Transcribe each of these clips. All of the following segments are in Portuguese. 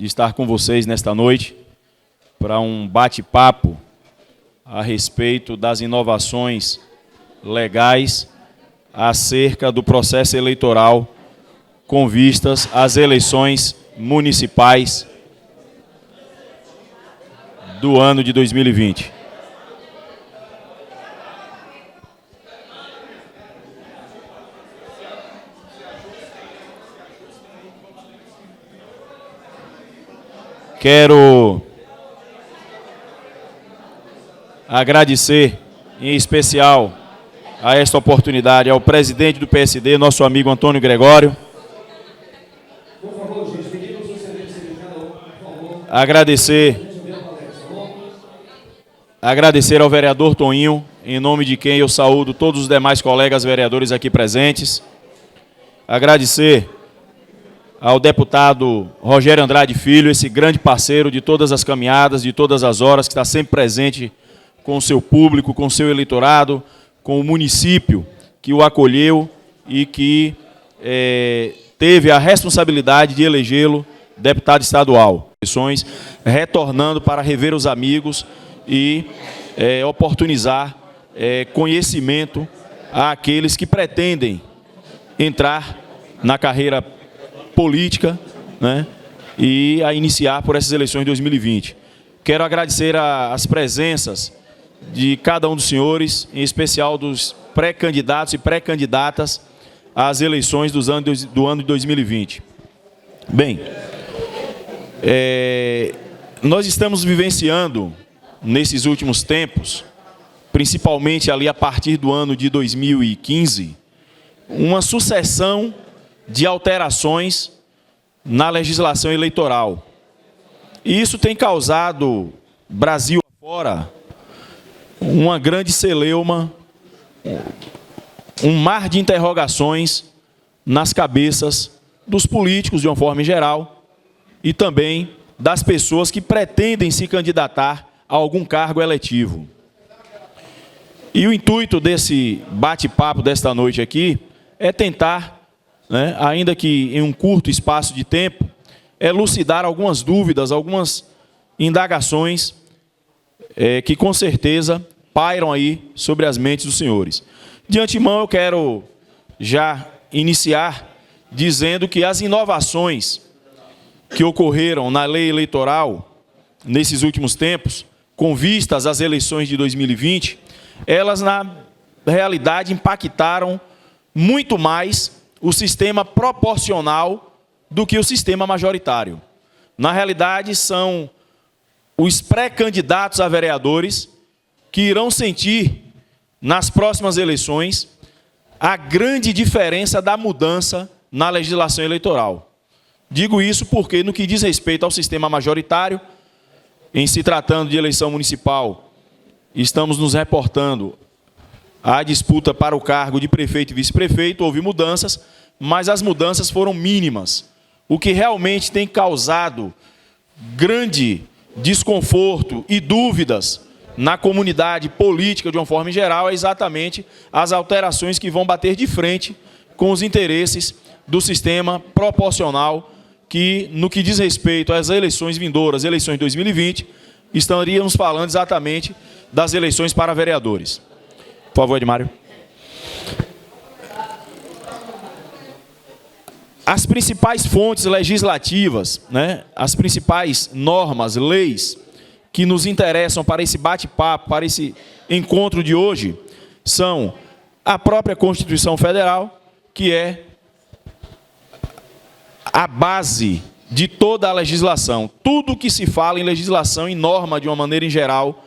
de estar com vocês nesta noite para um bate-papo a respeito das inovações legais acerca do processo eleitoral com vistas às eleições municipais do ano de 2020. Quero agradecer, em especial, a esta oportunidade ao presidente do PSD, nosso amigo Antônio Gregório. Agradecer ao vereador Toninho, em nome de quem eu saúdo todos os demais colegas vereadores aqui presentes. Agradecer ao deputado Rogério Andrade Filho, esse grande parceiro de todas as caminhadas, de todas as horas, que está sempre presente com o seu público, com o seu eleitorado, com o município que o acolheu e que teve a responsabilidade de elegê-lo deputado estadual. Retornando para rever os amigos e oportunizar conhecimento àqueles que pretendem entrar na carreira política, né, e a iniciar por essas eleições de 2020. Quero agradecer as presenças de cada um dos senhores, em especial dos pré-candidatos e pré-candidatas às eleições do ano de 2020. Bem, nós estamos vivenciando, nesses últimos tempos, principalmente ali a partir do ano de 2015, uma sucessão de alterações na legislação eleitoral. E isso tem causado, Brasil afora, uma grande celeuma, um mar de interrogações nas cabeças dos políticos, de uma forma geral, e também das pessoas que pretendem se candidatar a algum cargo eletivo. E o intuito desse bate-papo desta noite aqui é tentar, ainda que em um curto espaço de tempo, elucidar algumas dúvidas, algumas indagações que com certeza pairam aí sobre as mentes dos senhores. De antemão, eu quero já iniciar dizendo que as inovações que ocorreram na lei eleitoral nesses últimos tempos, com vistas às eleições de 2020, elas, na realidade, impactaram muito mais o sistema proporcional do que o sistema majoritário. Na realidade, são os pré-candidatos a vereadores que irão sentir, nas próximas eleições, a grande diferença da mudança na legislação eleitoral. Digo isso porque, no que diz respeito ao sistema majoritário, em se tratando de eleição municipal, estamos nos reportando à disputa para o cargo de prefeito e vice-prefeito, houve mudanças, mas as mudanças foram mínimas. O que realmente tem causado grande desconforto e dúvidas na comunidade política, de uma forma geral, é exatamente as alterações que vão bater de frente com os interesses do sistema proporcional, que, no que diz respeito às eleições vindouras, eleições de 2020, estaríamos falando exatamente das eleições para vereadores. Por favor, Edmário. As principais fontes legislativas, as principais normas, leis, que nos interessam para esse bate-papo, para esse encontro de hoje, são a própria Constituição Federal, que é a base de toda a legislação. Tudo que se fala em legislação, em norma, de uma maneira em geral,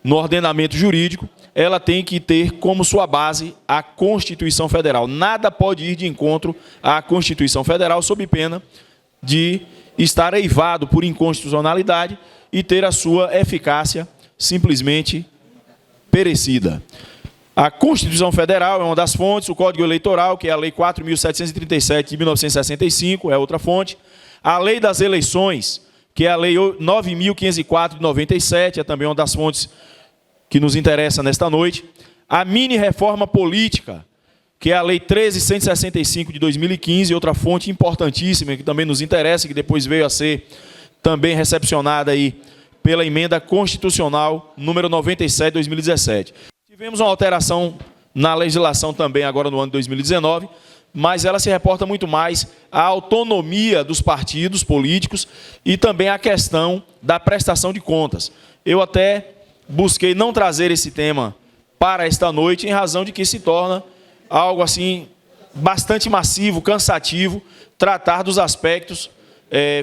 no ordenamento jurídico, ela tem que ter como sua base a Constituição Federal. Nada pode ir de encontro à Constituição Federal, sob pena de estar eivado por inconstitucionalidade e ter a sua eficácia simplesmente perecida. A Constituição Federal é uma das fontes, o Código Eleitoral, que é a Lei 4.737 de 1965, é outra fonte. A Lei das Eleições, que é a Lei 9.504 de 97, é também uma das fontes que nos interessa nesta noite. A mini-reforma política, que é a Lei 13.165 de 2015, outra fonte importantíssima que também nos interessa, que depois veio a ser também recepcionada aí pela emenda constitucional número 97 de 2017. Tivemos uma alteração na legislação também agora no ano de 2019, mas ela se reporta muito mais à autonomia dos partidos políticos e também à questão da prestação de contas. Eu até busquei não trazer esse tema para esta noite, em razão de que se torna algo assim bastante massivo, cansativo, tratar dos aspectos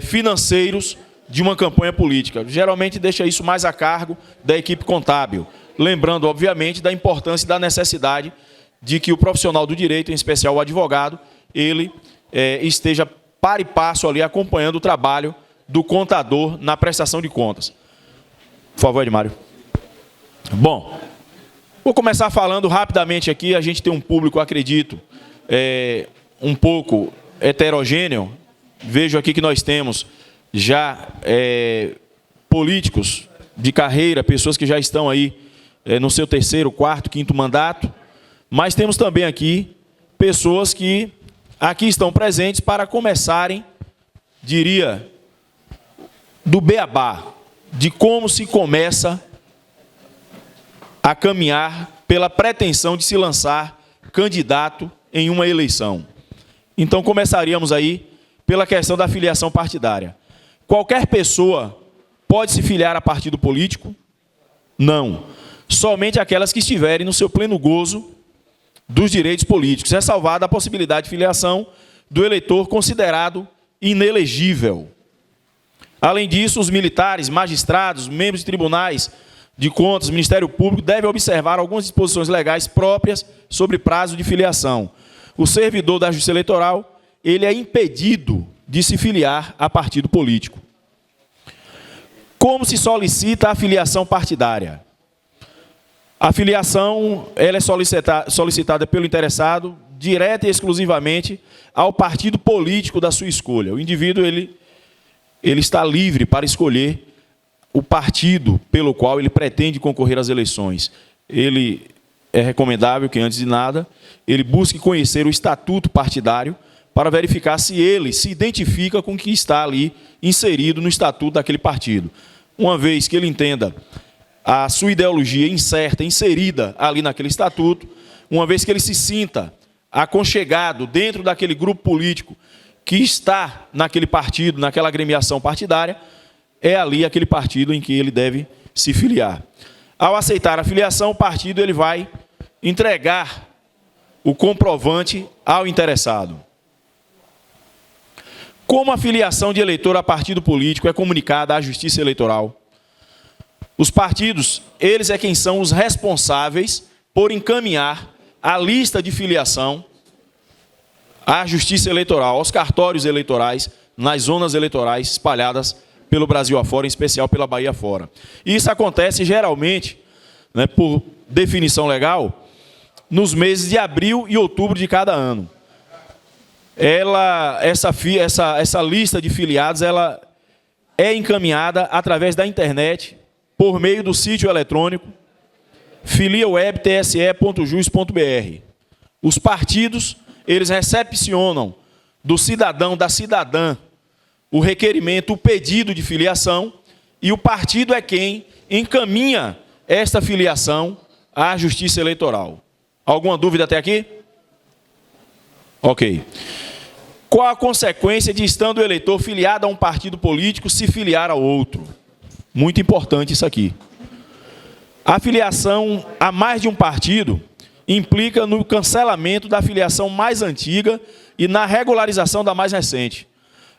financeiros de uma campanha política. Geralmente deixa isso mais a cargo da equipe contábil, lembrando, obviamente, da importância e da necessidade de que o profissional do direito, em especial o advogado, ele esteja par e passo ali acompanhando o trabalho do contador na prestação de contas. Por favor, Edmário. Bom, vou começar falando rapidamente aqui. A gente tem um público, acredito, um pouco heterogêneo. Vejo aqui que nós temos já políticos de carreira, pessoas que já estão aí no seu terceiro, quarto, quinto mandato, mas temos também aqui pessoas que aqui estão presentes para começarem, diria, do beabá, de como se começa a caminhar pela pretensão de se lançar candidato em uma eleição. Então, começaríamos aí pela questão da filiação partidária. Qualquer pessoa pode se filiar a partido político? Não. Somente aquelas que estiverem no seu pleno gozo dos direitos políticos, ressalvada a possibilidade de filiação do eleitor considerado inelegível. Além disso, os militares, magistrados, membros de tribunais de contas, Ministério Público, devem observar algumas disposições legais próprias sobre prazo de filiação. O servidor da Justiça Eleitoral, ele é impedido de se filiar a partido político. Como se solicita a filiação partidária? A filiação ela é solicitada pelo interessado direta e exclusivamente ao partido político da sua escolha. O indivíduo ele está livre para escolher o partido pelo qual ele pretende concorrer às eleições. Ele é recomendável que, antes de nada, ele busque conhecer o estatuto partidário para verificar se ele se identifica com o que está ali inserido no estatuto daquele partido. Uma vez que ele entenda a sua ideologia inserida ali naquele estatuto, uma vez que ele se sinta aconchegado dentro daquele grupo político que está naquele partido, naquela agremiação partidária, é ali aquele partido em que ele deve se filiar. Ao aceitar a filiação, o partido ele vai entregar o comprovante ao interessado. Como a filiação de eleitor a partido político é comunicada à Justiça Eleitoral? Os partidos, eles é quem são os responsáveis por encaminhar a lista de filiação à Justiça Eleitoral, aos cartórios eleitorais, nas zonas eleitorais espalhadas pelo Brasil afora, em especial pela Bahia afora. Isso acontece geralmente, por definição legal, nos meses de abril e outubro de cada ano. Essa lista de filiados ela é encaminhada através da internet, por meio do sítio eletrônico filiawebtse.jus.br. Os partidos, eles recepcionam do cidadão, da cidadã, o requerimento, o pedido de filiação, e o partido é quem encaminha esta filiação à Justiça Eleitoral. Alguma dúvida até aqui? Ok. Qual a consequência de, estando o eleitor filiado a um partido político, se filiar ao outro? Muito importante isso aqui. A filiação a mais de um partido implica no cancelamento da filiação mais antiga e na regularização da mais recente.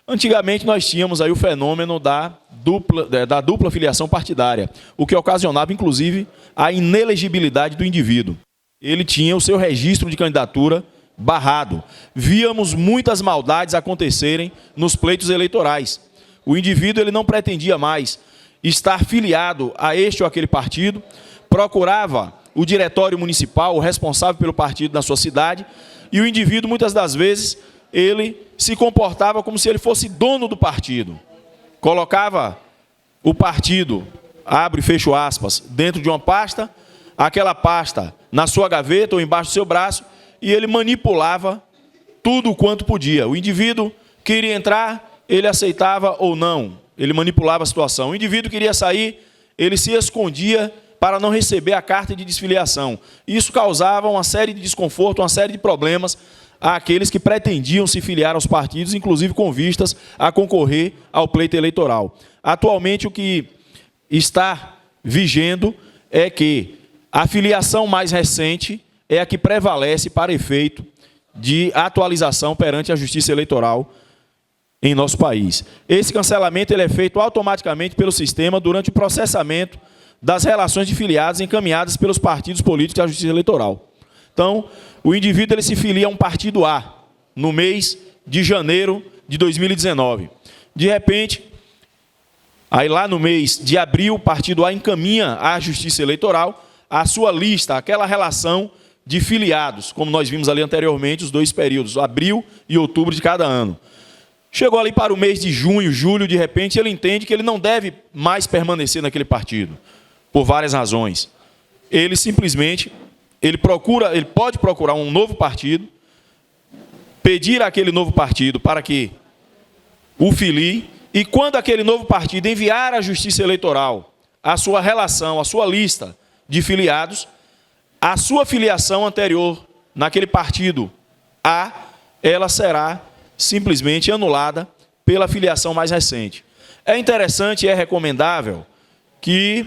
Antigamente nós tínhamos aí o fenômeno da dupla filiação partidária, o que ocasionava, inclusive, a inelegibilidade do indivíduo. Ele tinha o seu registro de candidatura barrado. Víamos muitas maldades acontecerem nos pleitos eleitorais. O indivíduo ele não pretendia mais estar filiado a este ou aquele partido, procurava o diretório municipal, o responsável pelo partido na sua cidade, e o indivíduo, muitas das vezes, ele se comportava como se ele fosse dono do partido. Colocava o partido, abre e fecha aspas, dentro de uma pasta, aquela pasta na sua gaveta ou embaixo do seu braço, e ele manipulava tudo quanto podia. O indivíduo queria entrar, ele aceitava ou não. ele manipulava a situação. O indivíduo queria sair, ele se escondia para não receber a carta de desfiliação. Isso causava uma série de desconforto, uma série de problemas àqueles que pretendiam se filiar aos partidos, inclusive com vistas a concorrer ao pleito eleitoral. Atualmente, o que está vigendo é que a filiação mais recente é a que prevalece para efeito de atualização perante a Justiça Eleitoral em nosso país. Esse cancelamento ele é feito automaticamente pelo sistema durante o processamento das relações de filiados encaminhadas pelos partidos políticos à Justiça Eleitoral. Então, o indivíduo ele se filia a um partido A no mês de janeiro de 2019. De repente, aí lá no mês de abril, o partido A encaminha à Justiça Eleitoral a sua lista, aquela relação de filiados, como nós vimos ali anteriormente, os dois períodos, abril e outubro de cada ano. Chegou ali para o mês de junho, julho, de repente, ele entende que ele não deve mais permanecer naquele partido, por várias razões. Ele simplesmente, ele pode procurar um novo partido, pedir àquele novo partido para que o filie, e quando aquele novo partido enviar à Justiça Eleitoral a sua relação, a sua lista de filiados, a sua filiação anterior naquele partido A, ela será simplesmente anulada pela filiação mais recente. É interessante e é recomendável que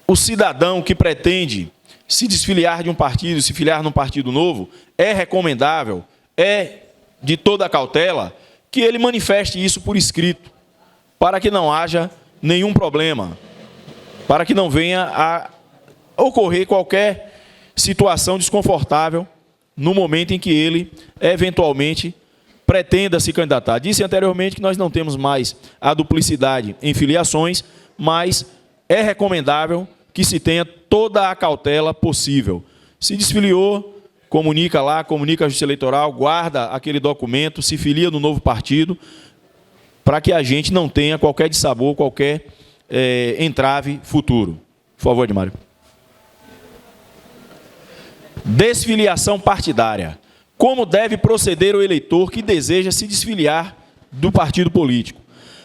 o cidadão que pretende se desfiliar de um partido, se filiar num partido novo, é recomendável, é de toda a cautela, que ele manifeste isso por escrito, para que não haja nenhum problema, para que não venha a ocorrer qualquer situação desconfortável no momento em que ele, eventualmente, pretenda se candidatar. Disse anteriormente que nós não temos mais a duplicidade em filiações, mas é recomendável que se tenha toda a cautela possível. Se desfiliou, comunica lá, comunica a Justiça Eleitoral, guarda aquele documento, se filia no novo partido, para que a gente não tenha qualquer dissabor, qualquer entrave futuro. Por favor, Edmário. Desfiliação partidária. Como deve proceder o eleitor que deseja se desfiliar do partido político?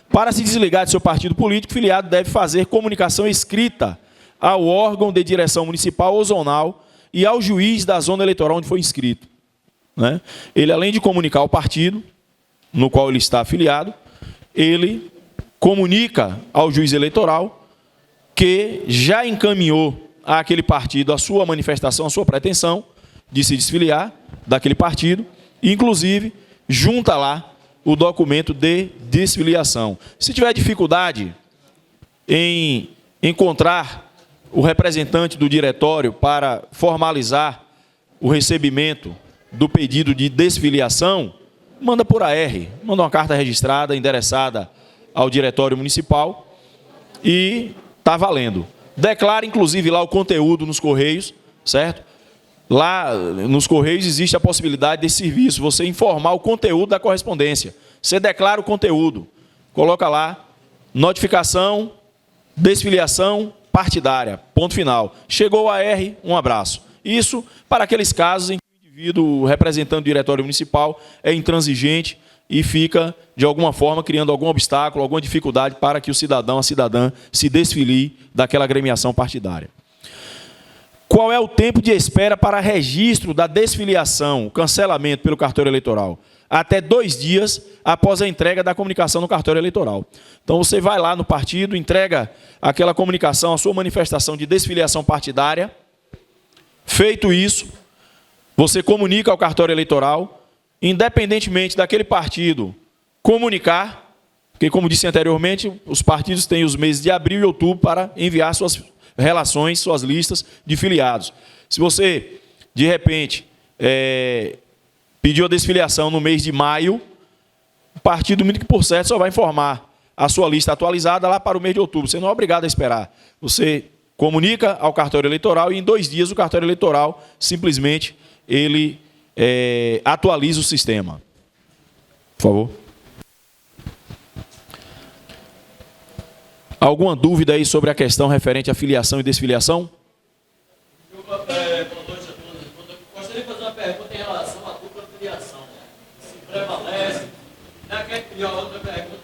Para se desligar de seu partido político, o filiado deve fazer comunicação escrita ao órgão de direção municipal ou zonal e ao juiz da zona eleitoral onde foi inscrito. Né? Ele, além de comunicar ao partido no qual ele está afiliado, ele comunica ao juiz eleitoral que já encaminhou àquele partido a sua manifestação, a sua pretensão de se desfiliar daquele partido, e, inclusive, junta lá o documento de desfiliação. Se tiver dificuldade em encontrar o representante do diretório para formalizar o recebimento do pedido de desfiliação, manda por AR, manda uma carta registrada, endereçada ao diretório municipal e está valendo. Declara, inclusive, lá o conteúdo nos Correios, certo? Lá nos Correios existe a possibilidade desse serviço, você informar o conteúdo da correspondência. Você declara o conteúdo, coloca lá, notificação, desfiliação partidária, ponto final. Chegou a AR, um abraço. Isso para aqueles casos em que o indivíduo, representando o diretório municipal, é intransigente e fica, de alguma forma, criando algum obstáculo, alguma dificuldade para que o cidadão, a cidadã, se desfilie daquela agremiação partidária. Qual é o tempo de espera para registro da desfiliação, o cancelamento pelo cartório eleitoral? Até 2 dias após a entrega da comunicação no cartório eleitoral. Então, você vai lá no partido, entrega aquela comunicação, a sua manifestação de desfiliação partidária. Feito isso, você comunica ao cartório eleitoral, independentemente daquele partido comunicar, porque, como disse anteriormente, os partidos têm os meses de abril e outubro para enviar suas relações, suas listas de filiados. Se você, de repente, pediu a desfiliação no mês de maio, o partido, muito que por certo, só vai informar a sua lista atualizada lá para o mês de outubro. Você não é obrigado a esperar. Você comunica ao cartório eleitoral e, em 2 dias, o cartório eleitoral, simplesmente, ele atualiza o sistema. Por favor. Alguma dúvida aí sobre a questão referente à filiação e desfiliação? Gostaria de fazer uma pergunta em relação à dupla filiação. Se prevalece, quer criar outra pergunta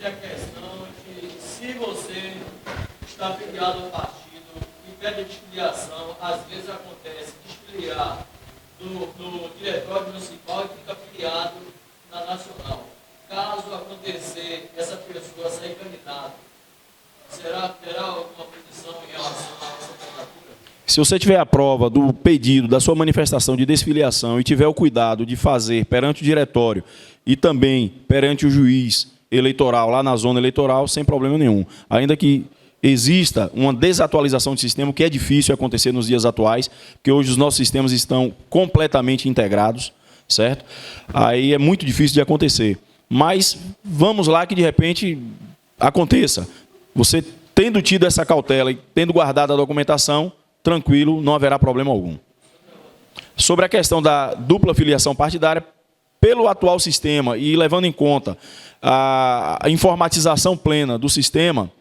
filiado ao partido e pede a desfiliação, às vezes acontece desfiliar no diretório municipal e fica filiado na nacional. Caso acontecer essa pessoa sair candidata, terá alguma punição em relação a essa candidatura? Se você tiver a prova do pedido, da sua manifestação de desfiliação e tiver o cuidado de fazer perante o diretório e também perante o juiz eleitoral, lá na zona eleitoral, sem problema nenhum. Ainda que exista uma desatualização do sistema, o que é difícil acontecer nos dias atuais, porque hoje os nossos sistemas estão completamente integrados, certo? Aí é muito difícil de acontecer. Mas vamos lá que, de repente, aconteça. Você tendo tido essa cautela e tendo guardado a documentação, tranquilo, não haverá problema algum. Sobre a questão da dupla filiação partidária, pelo atual sistema e levando em conta a informatização plena do sistema,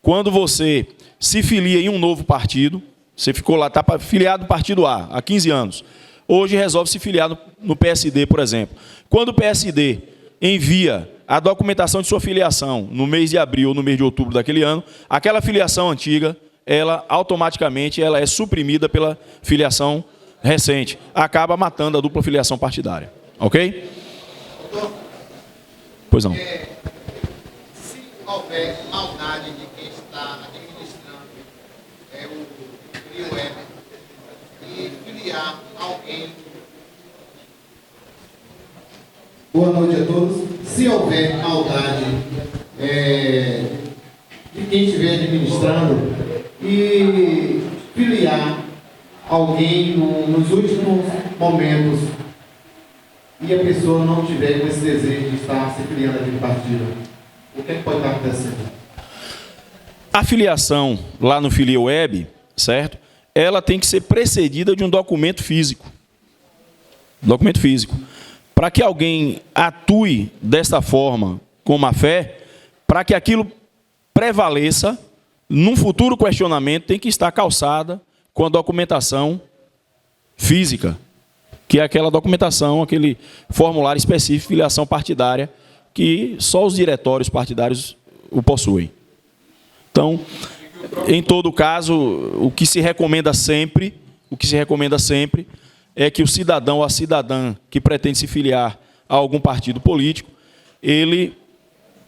quando você se filia em um novo partido, você ficou lá, está filiado no partido A há 15 anos, hoje resolve se filiar no PSD, por exemplo. Quando o PSD envia a documentação de sua filiação no mês de abril ou no mês de outubro daquele ano, aquela filiação antiga, ela automaticamente ela é suprimida pela filiação recente. Acaba matando a dupla filiação partidária. Ok? Pois não. Se houver maldade de quem está administrando o Frio Web e filiar alguém. Boa noite a todos. Se houver maldade de quem estiver administrando e filiar alguém nos últimos momentos e a pessoa não tiver com esse desejo de estar se filiando aquele partido, o que pode estar acontecendo? A filiação lá no Filia Web, certo? Ela tem que ser precedida de um documento físico. Documento físico. Para que alguém atue dessa forma, com má fé, para que aquilo prevaleça, num futuro questionamento, tem que estar calçada com a documentação física, que é aquela documentação, aquele formulário específico de filiação partidária, que só os diretórios partidários o possuem. Então, em todo caso, o que se recomenda sempre é que o cidadão ou a cidadã que pretende se filiar a algum partido político, ele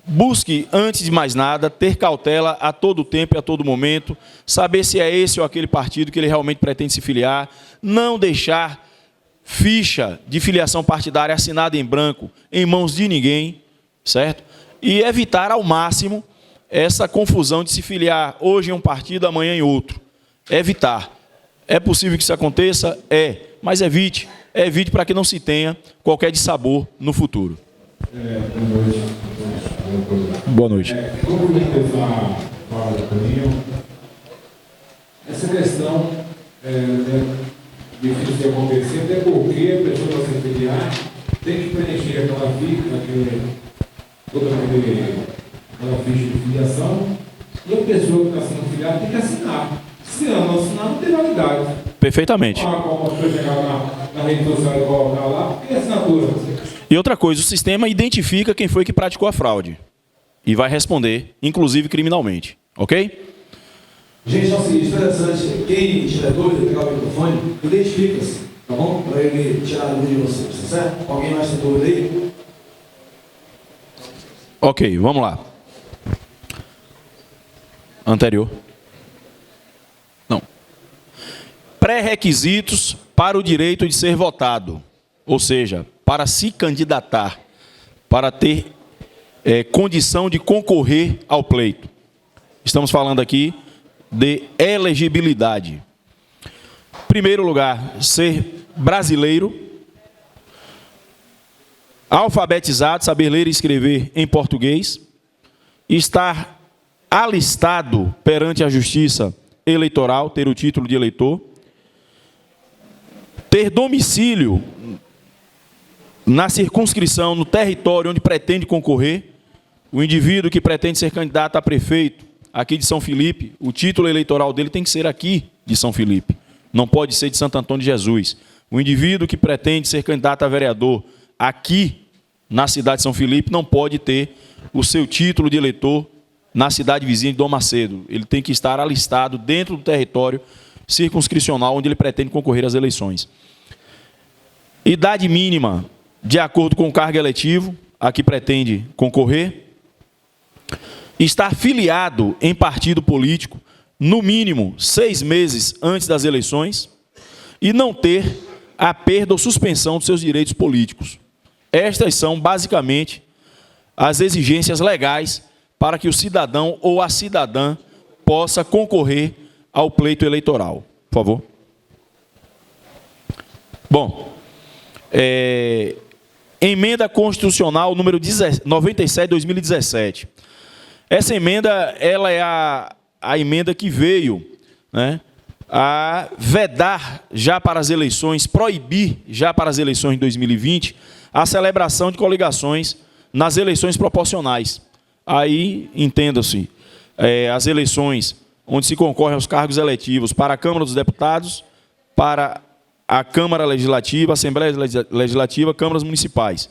busque, antes de mais nada, ter cautela a todo tempo e a todo momento, saber se é esse ou aquele partido que ele realmente pretende se filiar, não deixar ficha de filiação partidária assinada em branco em mãos de ninguém, certo? E evitar ao máximo essa confusão de se filiar hoje em um partido, amanhã em outro. Evitar. É possível que isso aconteça? É, mas evite para que não se tenha qualquer dissabor no futuro. Boa noite. Boa noite. Como começar a fala do Toninho, essa questão difícil de acontecer, até porque a pessoa para se filiar tem que preencher aquela ficha de filiação, e a pessoa que está sendo filiada tem que assinar. Se ela não assinar, não tem validade. Perfeitamente. Como você chegar na rede social e colocar lá, tem assinatura. E outra coisa, o sistema identifica quem foi que praticou a fraude. E vai responder, inclusive criminalmente. Ok? Gente, é o seguinte, interessante, quem estiver doido, pegar o microfone, identifica-se, tá bom? Para ele tirar a dúvida de vocês, tá certo? Alguém mais tem dúvida aí? Ok, vamos lá. Anterior. Não. Pré-requisitos para o direito de ser votado. Ou seja, para se candidatar, para ter condição de concorrer ao pleito. Estamos falando aqui de elegibilidade. Primeiro lugar, ser brasileiro, alfabetizado, saber ler e escrever em português, estar alistado perante a Justiça Eleitoral, ter o título de eleitor, ter domicílio na circunscrição, no território onde pretende concorrer. O indivíduo que pretende ser candidato a prefeito aqui de São Felipe, o título eleitoral dele tem que ser aqui de São Felipe, não pode ser de Santo Antônio de Jesus. O indivíduo que pretende ser candidato a vereador aqui na cidade de São Felipe não pode ter o seu título de eleitor na cidade vizinha de Dom Macedo. Ele tem que estar alistado dentro do território circunscricional onde ele pretende concorrer às eleições. Idade mínima, de acordo com o cargo eletivo a que pretende concorrer. Estar filiado em partido político, no mínimo 6 meses antes das eleições, e não ter a perda ou suspensão dos seus direitos políticos. Estas são, basicamente, as exigências legais para que o cidadão ou a cidadã possa concorrer ao pleito eleitoral. Por favor. Bom, emenda constitucional número 97/2017. Essa emenda, ela é a emenda que veio, né, a vedar já para as eleições, proibir já para as eleições de 2020, a celebração de coligações nas eleições proporcionais. Aí, entenda-se, as eleições onde se concorrem aos cargos eletivos para a Câmara dos Deputados, para a Câmara Legislativa, Assembleia Legislativa, câmaras municipais.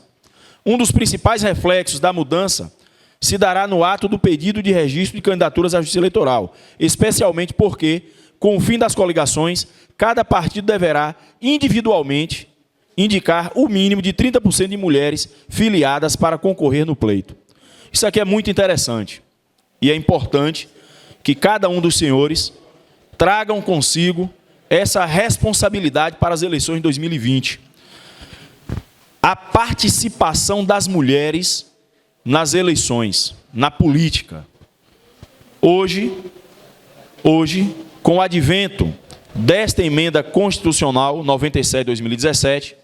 Um dos principais reflexos da mudança se dará no ato do pedido de registro de candidaturas à Justiça Eleitoral, especialmente porque, com o fim das coligações, cada partido deverá, individualmente, indicar o mínimo de 30% de mulheres filiadas para concorrer no pleito. Isso aqui é muito interessante e é importante que cada um dos senhores tragam consigo essa responsabilidade para as eleições de 2020. A participação das mulheres nas eleições, na política. Hoje, com o advento desta emenda constitucional 97/2017,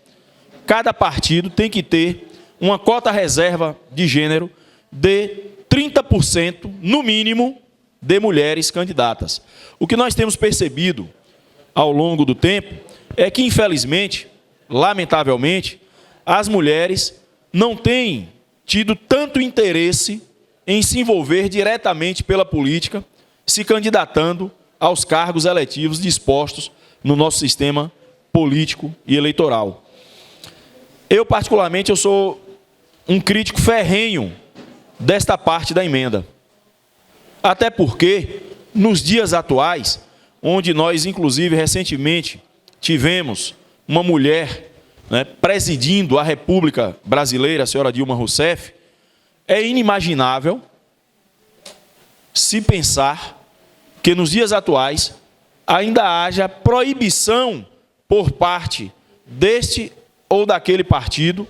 cada partido tem que ter uma cota reserva de gênero de 30%, no mínimo, de mulheres candidatas. O que nós temos percebido ao longo do tempo é que, infelizmente, lamentavelmente, as mulheres não têm tido tanto interesse em se envolver diretamente pela política, se candidatando aos cargos eletivos dispostos no nosso sistema político e eleitoral. Eu, particularmente, eu sou um crítico ferrenho desta parte da emenda. Até porque, nos dias atuais, onde nós, inclusive, recentemente, tivemos uma mulher, né, presidindo a República Brasileira, a senhora Dilma Rousseff, é inimaginável se pensar que nos dias atuais ainda haja proibição por parte deste ou daquele partido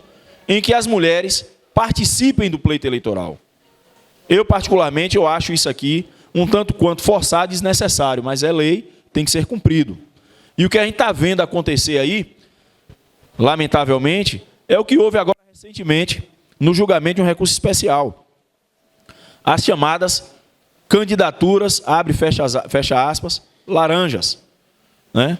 em que as mulheres participem do pleito eleitoral. Eu, particularmente, eu acho isso aqui um tanto quanto forçado e desnecessário, mas é lei, tem que ser cumprido. E o que a gente está vendo acontecer aí, lamentavelmente, é o que houve agora recentemente no julgamento de um recurso especial. As chamadas candidaturas, abre e fecha aspas, laranjas, né?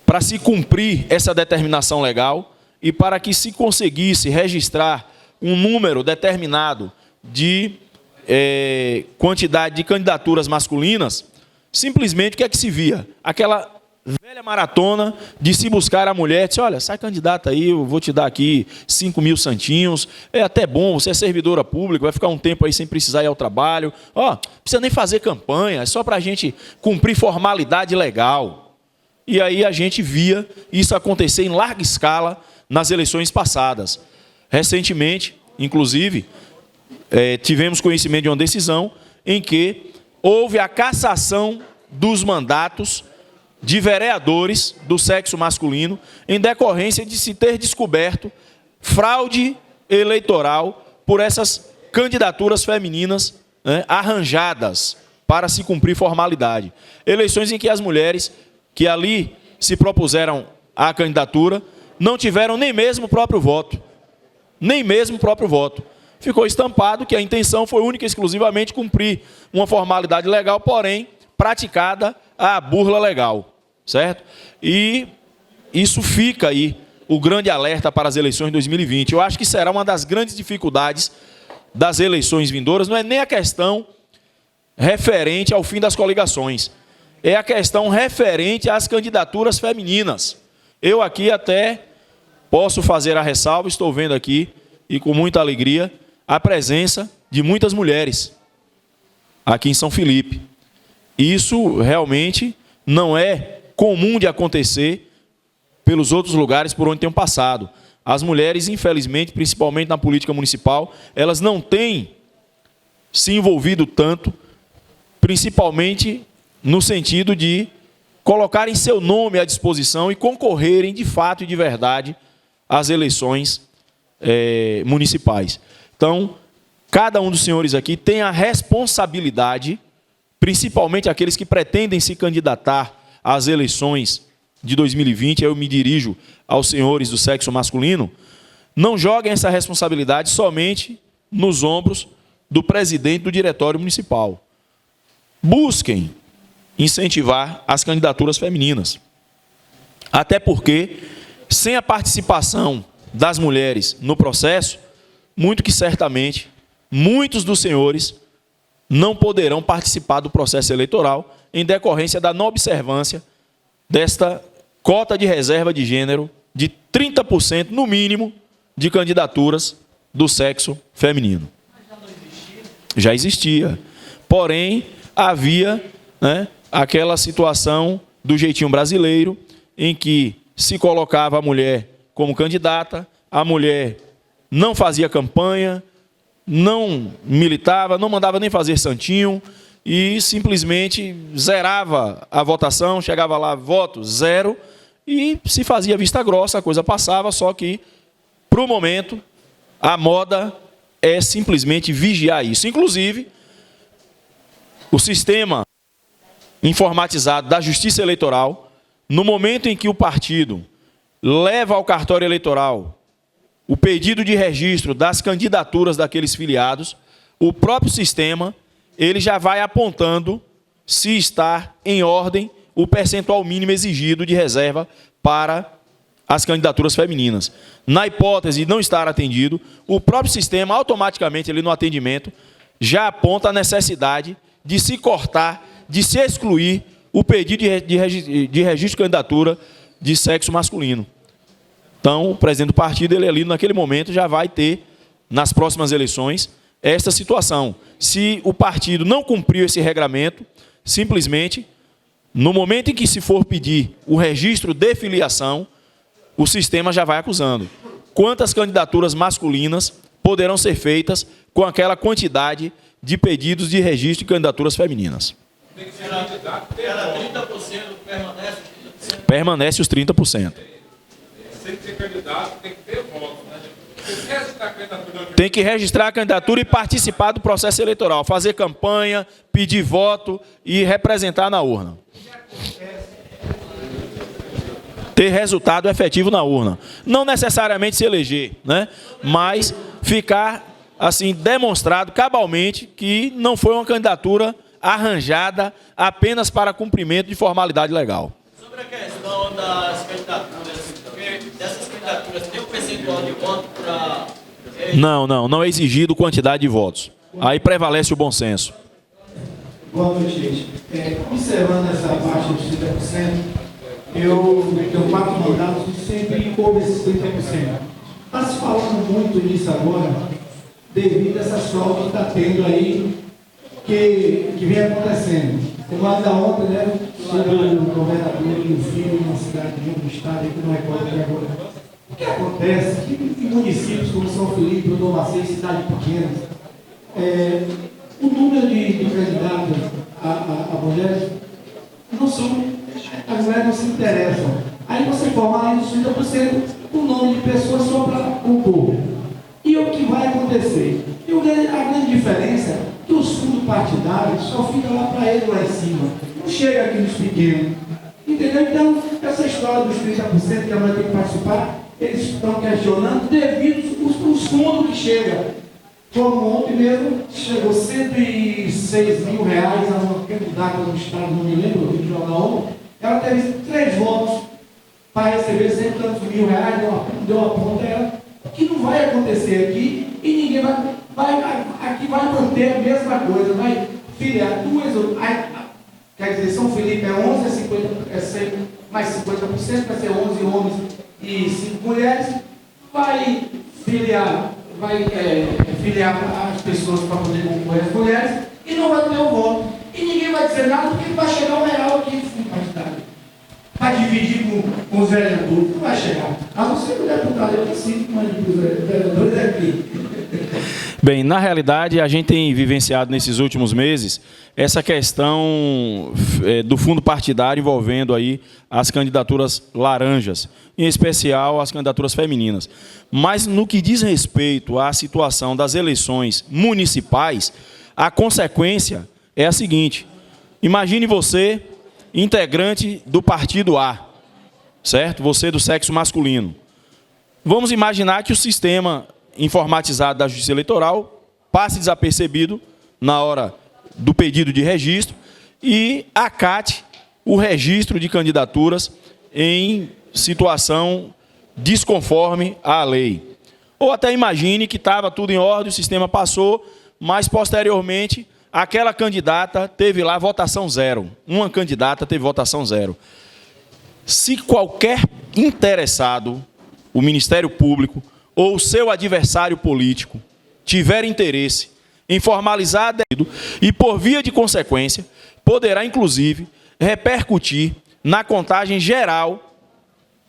Para se cumprir essa determinação legal e para que se conseguisse registrar um número determinado de quantidade de candidaturas masculinas, simplesmente o que é que se via? Aquela velha maratona de se buscar a mulher, disse, olha, sai candidata aí, eu vou te dar aqui 5.000 santinhos, é até bom, você é servidora pública, vai ficar um tempo aí sem precisar ir ao trabalho, ó, não precisa nem fazer campanha, é só para a gente cumprir formalidade legal. E aí a gente via isso acontecer em larga escala nas eleições passadas. Recentemente, inclusive, tivemos conhecimento de uma decisão em que houve a cassação dos mandatos de vereadores do sexo masculino em decorrência de se ter descoberto fraude eleitoral por essas candidaturas femininas, né, arranjadas para se cumprir formalidade. Eleições em que as mulheres que ali se propuseram à candidatura não tiveram nem mesmo o próprio voto. Nem mesmo o próprio voto. Ficou estampado que a intenção foi única e exclusivamente cumprir uma formalidade legal, porém praticada a burla legal, certo? E isso fica aí o grande alerta para as eleições de 2020. Eu acho que será uma das grandes dificuldades das eleições vindouras, não é nem a questão referente ao fim das coligações, é a questão referente às candidaturas femininas. Eu aqui até posso fazer a ressalva, estou vendo aqui, e com muita alegria, a presença de muitas mulheres. aqui em São Felipe. Isso realmente não é comum de acontecer pelos outros lugares por onde tenham passado. As mulheres, infelizmente, principalmente na política municipal, elas não têm se envolvido tanto, principalmente no sentido de colocarem seu nome à disposição e concorrerem de fato e de verdade às eleições municipais. Então, cada um dos senhores aqui tem a responsabilidade, principalmente aqueles que pretendem se candidatar às eleições de 2020, eu me dirijo aos senhores do sexo masculino, não joguem essa responsabilidade somente nos ombros do presidente do diretório municipal. Busquem incentivar as candidaturas femininas. Até porque, sem a participação das mulheres no processo, muito que certamente, muitos dos senhores não poderão participar do processo eleitoral em decorrência da não observância desta cota de reserva de gênero de 30%, no mínimo, de candidaturas do sexo feminino. Já existia. Porém, havia, né, aquela situação do jeitinho brasileiro, em que se colocava a mulher como candidata, a mulher não fazia campanha, não militava, não mandava nem fazer santinho, e simplesmente zerava a votação, chegava lá, voto zero, e se fazia vista grossa, a coisa passava, só que, para o momento, a moda é simplesmente vigiar isso. Inclusive, o sistema informatizado da Justiça Eleitoral, no momento em que o partido leva ao cartório eleitoral o pedido de registro das candidaturas daqueles filiados, o próprio sistema ele já vai apontando se está em ordem o percentual mínimo exigido de reserva para as candidaturas femininas. Na hipótese de não estar atendido, o próprio sistema, automaticamente, ali no atendimento, já aponta a necessidade de se cortar, de se excluir o pedido de registro de candidatura de sexo masculino. Então, o presidente do partido, ele ali, naquele momento, já vai ter, nas próximas eleições, esta situação. Se o partido não cumpriu esse regramento, simplesmente, no momento em que se for pedir o registro de filiação, o sistema já vai acusando. Quantas candidaturas masculinas poderão ser feitas com aquela quantidade de pedidos de registro de candidaturas femininas? Tem que ser candidato, era 30%, permanece os 30%. Permanece os 30%. Sem ser candidato, tem que ter voto, né? Tem que registrar a candidatura e participar do processo eleitoral, fazer campanha, pedir voto e representar na urna. Ter resultado efetivo na urna. Não necessariamente se eleger, né? Mas ficar assim demonstrado cabalmente que não foi uma candidatura arranjada apenas para cumprimento de formalidade legal. Sobre a questão das candidaturas, dessas candidaturas, tem um percentual de voto para... Não é exigido quantidade de votos. Aí prevalece o bom senso. Boa noite, gente. Observando essa faixa dos 30%, eu tenho 4 mandatos e sempre coube esses 30%. Está se falando muito nisso agora, devido a essas provas que está tendo aí, que vem acontecendo. Como ainda ontem, né, sobre o governador e o filho na cidade de um estado, que não recordo até agora. O que acontece que em municípios como São Felipe, Domacei, cidades pequenas, o número de candidatos a mulheres não são, as mulheres não se interessam. Aí você forma aí os 30% o nome de pessoas só para compor. E o que vai acontecer? A grande diferença é que os fundos partidários só ficam lá para eles lá em cima. Não chega aqui nos pequenos. Entendeu? Então, essa história dos 30% que a mulher tem que participar, eles estão questionando devido aos fundos que chegam. Como ontem mesmo, chegou R$106 mil a uma candidata no estado, não me lembro, do jornal ontem. Ela teve 3 votos para receber R$100 tantos mil, deu uma ponta a ela, que não vai acontecer aqui e ninguém aqui vai manter a mesma coisa, vai filiar quer dizer, São Felipe é 11, é 50, mais 50%, vai ser 11 homens e 5 mulheres, vai filiar as pessoas para poder concorrer as mulheres, e não vai ter o voto. E ninguém vai dizer nada porque vai chegar um real aqui no fundo partidário. Para dividir com os vereadores, não vai chegar. A não ser que o deputado aqui sim, mas os vereadores aqui. Bem, na realidade, a gente tem vivenciado nesses últimos meses essa questão do fundo partidário envolvendo aí as candidaturas laranjas, em especial as candidaturas femininas. Mas no que diz respeito à situação das eleições municipais, a consequência é a seguinte: imagine você, integrante do partido A, certo? Você do sexo masculino. Vamos imaginar que o sistema informatizado da Justiça Eleitoral passe desapercebido na hora do pedido de registro e acate o registro de candidaturas em situação desconforme à lei. Ou até imagine que estava tudo em ordem, o sistema passou, mas posteriormente aquela candidata teve lá votação zero. Uma candidata teve votação zero. Se qualquer interessado, o Ministério Público ou o seu adversário político tiver interesse em formalizar e, por via de consequência, poderá, inclusive, repercutir na contagem geral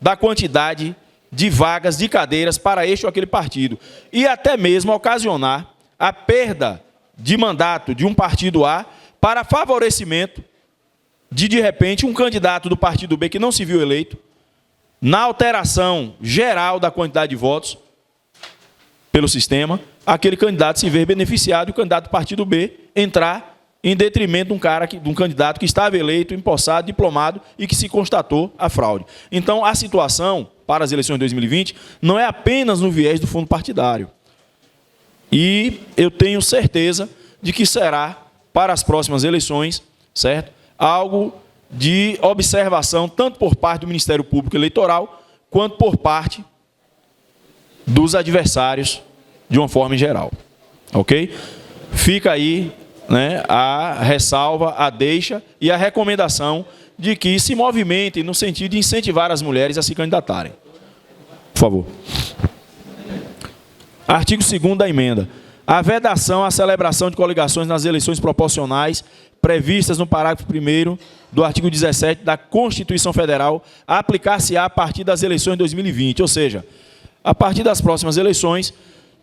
da quantidade de vagas de cadeiras para este ou aquele partido e até mesmo ocasionar a perda de mandato de um partido A para favorecimento de repente, um candidato do partido B que não se viu eleito, na alteração geral da quantidade de votos pelo sistema, aquele candidato se ver beneficiado e o candidato do partido B entrar em detrimento de um candidato que estava eleito, empossado, diplomado e que se constatou a fraude. Então, a situação para as eleições de 2020 não é apenas no viés do fundo partidário. E eu tenho certeza de que será, para as próximas eleições, certo? Algo de observação, tanto por parte do Ministério Público Eleitoral, quanto por parte dos adversários, de uma forma geral. Ok? Fica aí, né, a ressalva, a deixa e a recomendação de que se movimentem no sentido de incentivar as mulheres a se candidatarem. Por favor. Artigo 2º da emenda. A vedação à celebração de coligações nas eleições proporcionais previstas no parágrafo 1º do artigo 17 da Constituição Federal aplicar-se-á a partir das eleições de 2020. Ou seja, a partir das próximas eleições,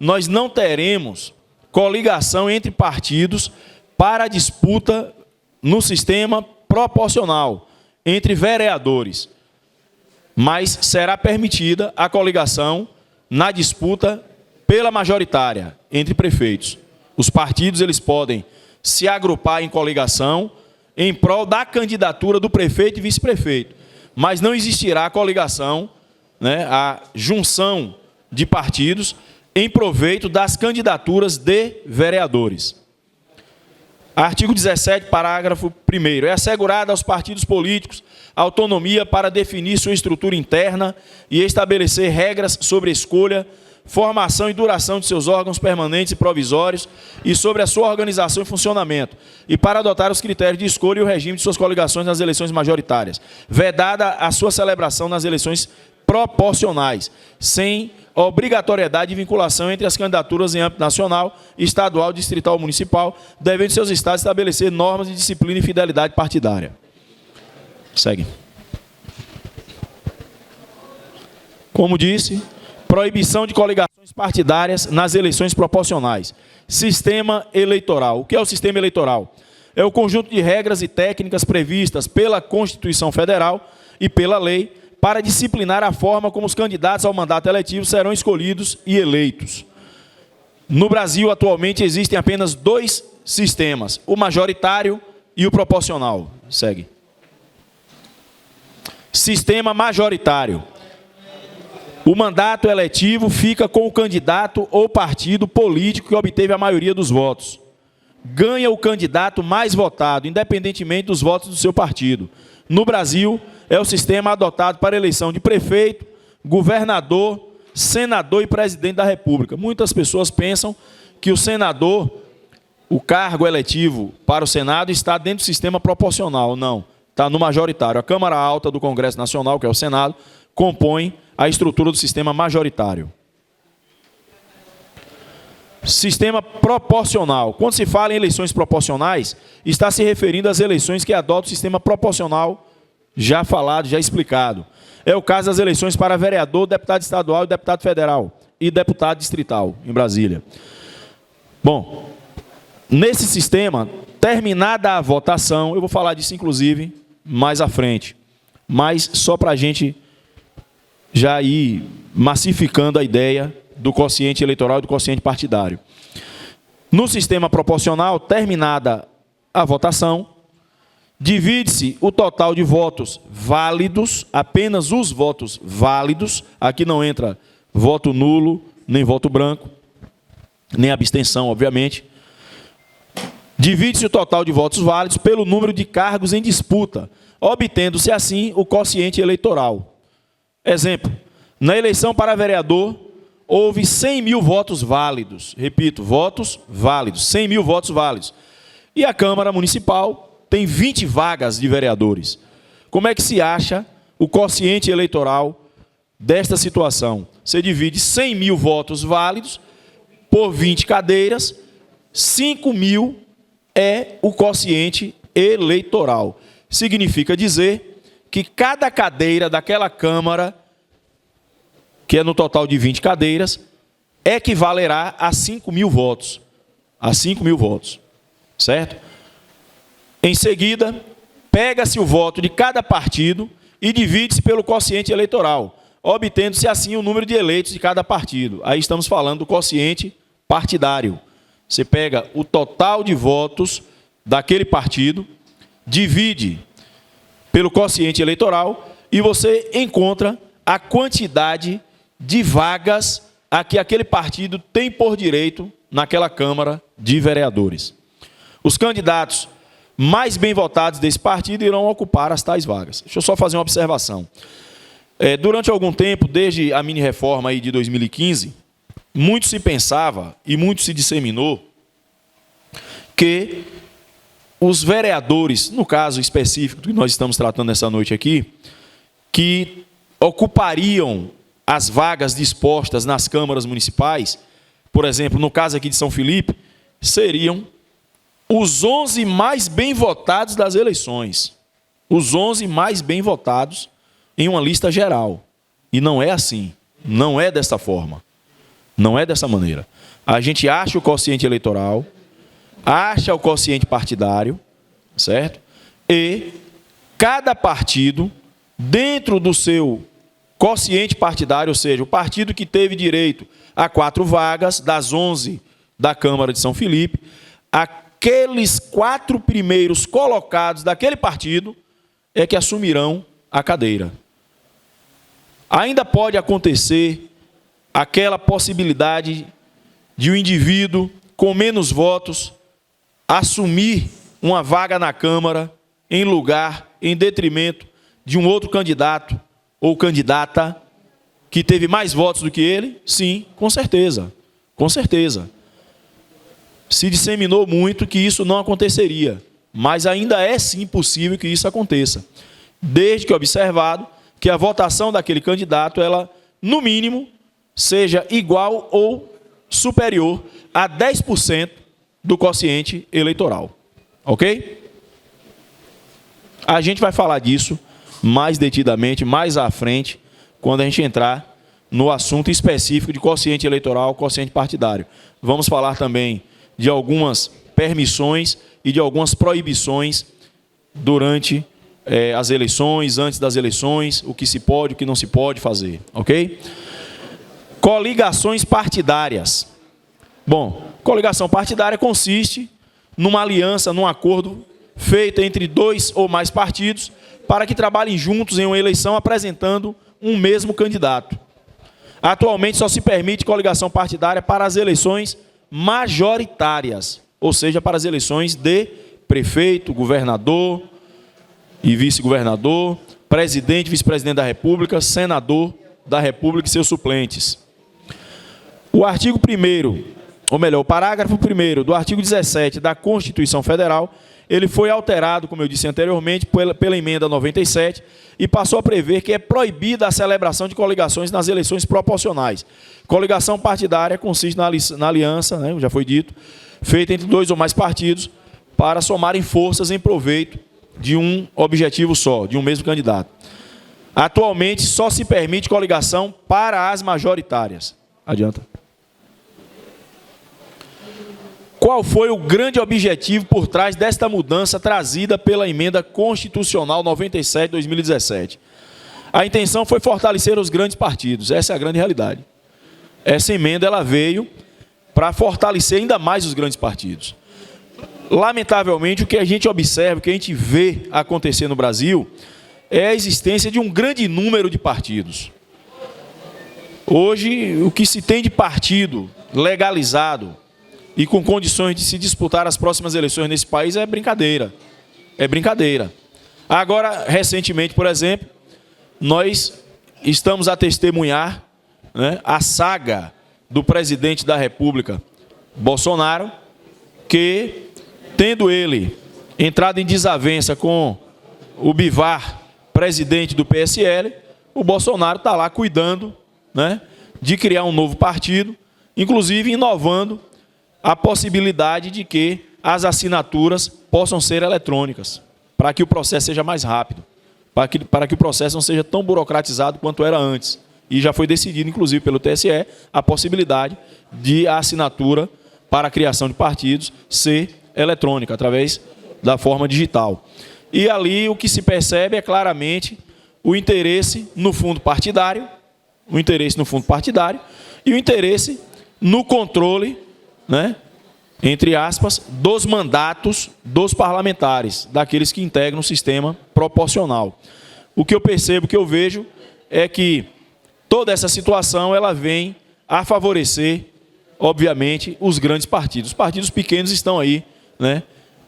nós não teremos coligação entre partidos para a disputa no sistema proporcional entre vereadores, mas será permitida a coligação na disputa pela majoritária entre prefeitos. Os partidos eles podem se agrupar em coligação em prol da candidatura do prefeito e vice-prefeito, mas não existirá a coligação, né, a junção de partidos em proveito das candidaturas de vereadores. Artigo 17, parágrafo 1º. É assegurada aos partidos políticos autonomia para definir sua estrutura interna e estabelecer regras sobre a escolha, formação e duração de seus órgãos permanentes e provisórios e sobre a sua organização e funcionamento, e para adotar os critérios de escolha e o regime de suas coligações nas eleições majoritárias, vedada a sua celebração nas eleições proporcionais, sem obrigatoriedade de vinculação entre as candidaturas em âmbito nacional, estadual, distrital ou municipal, devendo seus estados estabelecer normas de disciplina e fidelidade partidária. Segue. Como disse, proibição de coligações partidárias nas eleições proporcionais. Sistema eleitoral. O que é o sistema eleitoral? É o conjunto de regras e técnicas previstas pela Constituição Federal e pela lei para disciplinar a forma como os candidatos ao mandato eletivo serão escolhidos e eleitos. No Brasil, atualmente, existem apenas 2 sistemas, o majoritário e o proporcional. Segue. Sistema majoritário. O mandato eletivo fica com o candidato ou partido político que obteve a maioria dos votos. Ganha o candidato mais votado, independentemente dos votos do seu partido. No Brasil, é o sistema adotado para a eleição de prefeito, governador, senador e presidente da República. Muitas pessoas pensam que o senador, o cargo eletivo para o Senado, está dentro do sistema proporcional. Não, está no majoritário. A Câmara Alta do Congresso Nacional, que é o Senado, compõe a estrutura do sistema majoritário. Sistema proporcional. Quando se fala em eleições proporcionais, está se referindo às eleições que adotam o sistema proporcional, já falado, já explicado. É o caso das eleições para vereador, deputado estadual, deputado federal e deputado distrital, em Brasília. Bom, nesse sistema, terminada a votação, eu vou falar disso, inclusive, mais à frente, mas só para a gente já ir massificando a ideia do quociente eleitoral e do quociente partidário. No sistema proporcional, terminada a votação, divide-se o total de votos válidos, apenas os votos válidos, aqui não entra voto nulo, nem voto branco, nem abstenção, obviamente. Divide-se o total de votos válidos pelo número de cargos em disputa, obtendo-se assim o quociente eleitoral. Exemplo, na eleição para vereador, houve 100 mil votos válidos. Repito, votos válidos, 100 mil votos válidos. E a Câmara Municipal tem 20 vagas de vereadores. Como é que se acha o quociente eleitoral desta situação? Você divide 100 mil votos válidos por 20 cadeiras, 5 mil é o quociente eleitoral. Significa dizer que cada cadeira daquela Câmara, que é no total de 20 cadeiras, equivalerá a 5 mil votos. A 5 mil votos. Certo? Em seguida, pega-se o voto de cada partido e divide-se pelo quociente eleitoral, obtendo-se assim o número de eleitos de cada partido. Aí estamos falando do quociente partidário. Você pega o total de votos daquele partido, divide pelo quociente eleitoral e você encontra a quantidade de vagas a que aquele partido tem por direito naquela Câmara de Vereadores. Os candidatos mais bem votados desse partido irão ocupar as tais vagas. Deixa eu só fazer uma observação. Durante algum tempo, desde a mini-reforma aí de 2015, muito se pensava e muito se disseminou que os vereadores, no caso específico que nós estamos tratando nessa noite aqui, que ocupariam as vagas dispostas nas câmaras municipais, por exemplo, no caso aqui de São Felipe, seriam os 11 mais bem votados das eleições. Os 11 mais bem votados em uma lista geral. E não é assim. Não é dessa forma. Não é dessa maneira. A gente acha o quociente eleitoral, acha o quociente partidário, certo? E cada partido, dentro do seu quociente partidário, ou seja, o partido que teve direito a 4 vagas, das 11 da Câmara de São Felipe, aqueles 4 primeiros colocados daquele partido é que assumirão a cadeira. Ainda pode acontecer aquela possibilidade de um indivíduo com menos votos assumir uma vaga na Câmara em lugar, em detrimento de um outro candidato ou candidata que teve mais votos do que ele? Sim, com certeza. Com certeza. Se disseminou muito que isso não aconteceria, mas ainda é sim possível que isso aconteça, desde que observado que a votação daquele candidato, ela, no mínimo, seja igual ou superior a 10% do quociente eleitoral. Ok? A gente vai falar disso mais detidamente, mais à frente, quando a gente entrar no assunto específico de quociente eleitoral, quociente partidário. Vamos falar também de algumas permissões e de algumas proibições durante as eleições, antes das eleições, o que se pode, o que não se pode fazer, ok? Coligações partidárias. Bom, coligação partidária consiste numa aliança, num acordo feito entre 2 ou mais partidos para que trabalhem juntos em uma eleição apresentando um mesmo candidato. Atualmente só se permite coligação partidária para as eleições majoritárias, ou seja, para as eleições de prefeito, governador e vice-governador, presidente, vice-presidente da República, senador da República e seus suplentes. O artigo 1º ou melhor, o parágrafo 1º do artigo 17 da Constituição Federal, ele foi alterado, como eu disse anteriormente, pela emenda 97 e passou a prever que é proibida a celebração de coligações nas eleições proporcionais. Coligação partidária consiste na aliança, né, já foi dito, feita entre 2 ou mais partidos para somarem forças em proveito de um objetivo só, de um mesmo candidato. Atualmente, só se permite coligação para as majoritárias. Adianta. Qual foi o grande objetivo por trás desta mudança trazida pela Emenda Constitucional 97 de 2017? A intenção foi fortalecer os grandes partidos, essa é a grande realidade. Essa emenda ela veio para fortalecer ainda mais os grandes partidos. Lamentavelmente, o que a gente observa, o que a gente vê acontecer no Brasil, é a existência de um grande número de partidos. Hoje, o que se tem de partido legalizado e com condições de se disputar as próximas eleições nesse país é brincadeira. É brincadeira. Agora, recentemente, por exemplo, nós estamos a testemunhar, né, a saga do presidente da República, Bolsonaro, que, tendo ele entrado em desavença com o Bivar, presidente do PSL, o Bolsonaro está lá cuidando, né, de criar um novo partido, inclusive inovando a possibilidade de que as assinaturas possam ser eletrônicas, para que o processo seja mais rápido, para que o processo não seja tão burocratizado quanto era antes. E já foi decidido, inclusive, pelo TSE, a possibilidade de a assinatura para a criação de partidos ser eletrônica, através da forma digital. E ali o que se percebe é claramente o interesse no fundo partidário, e o interesse no controle, né, entre aspas, dos mandatos dos parlamentares, daqueles que integram o sistema proporcional. O que eu percebo, o que eu vejo, é que toda essa situação ela vem a favorecer, obviamente, os grandes partidos. Os partidos pequenos estão aí, né,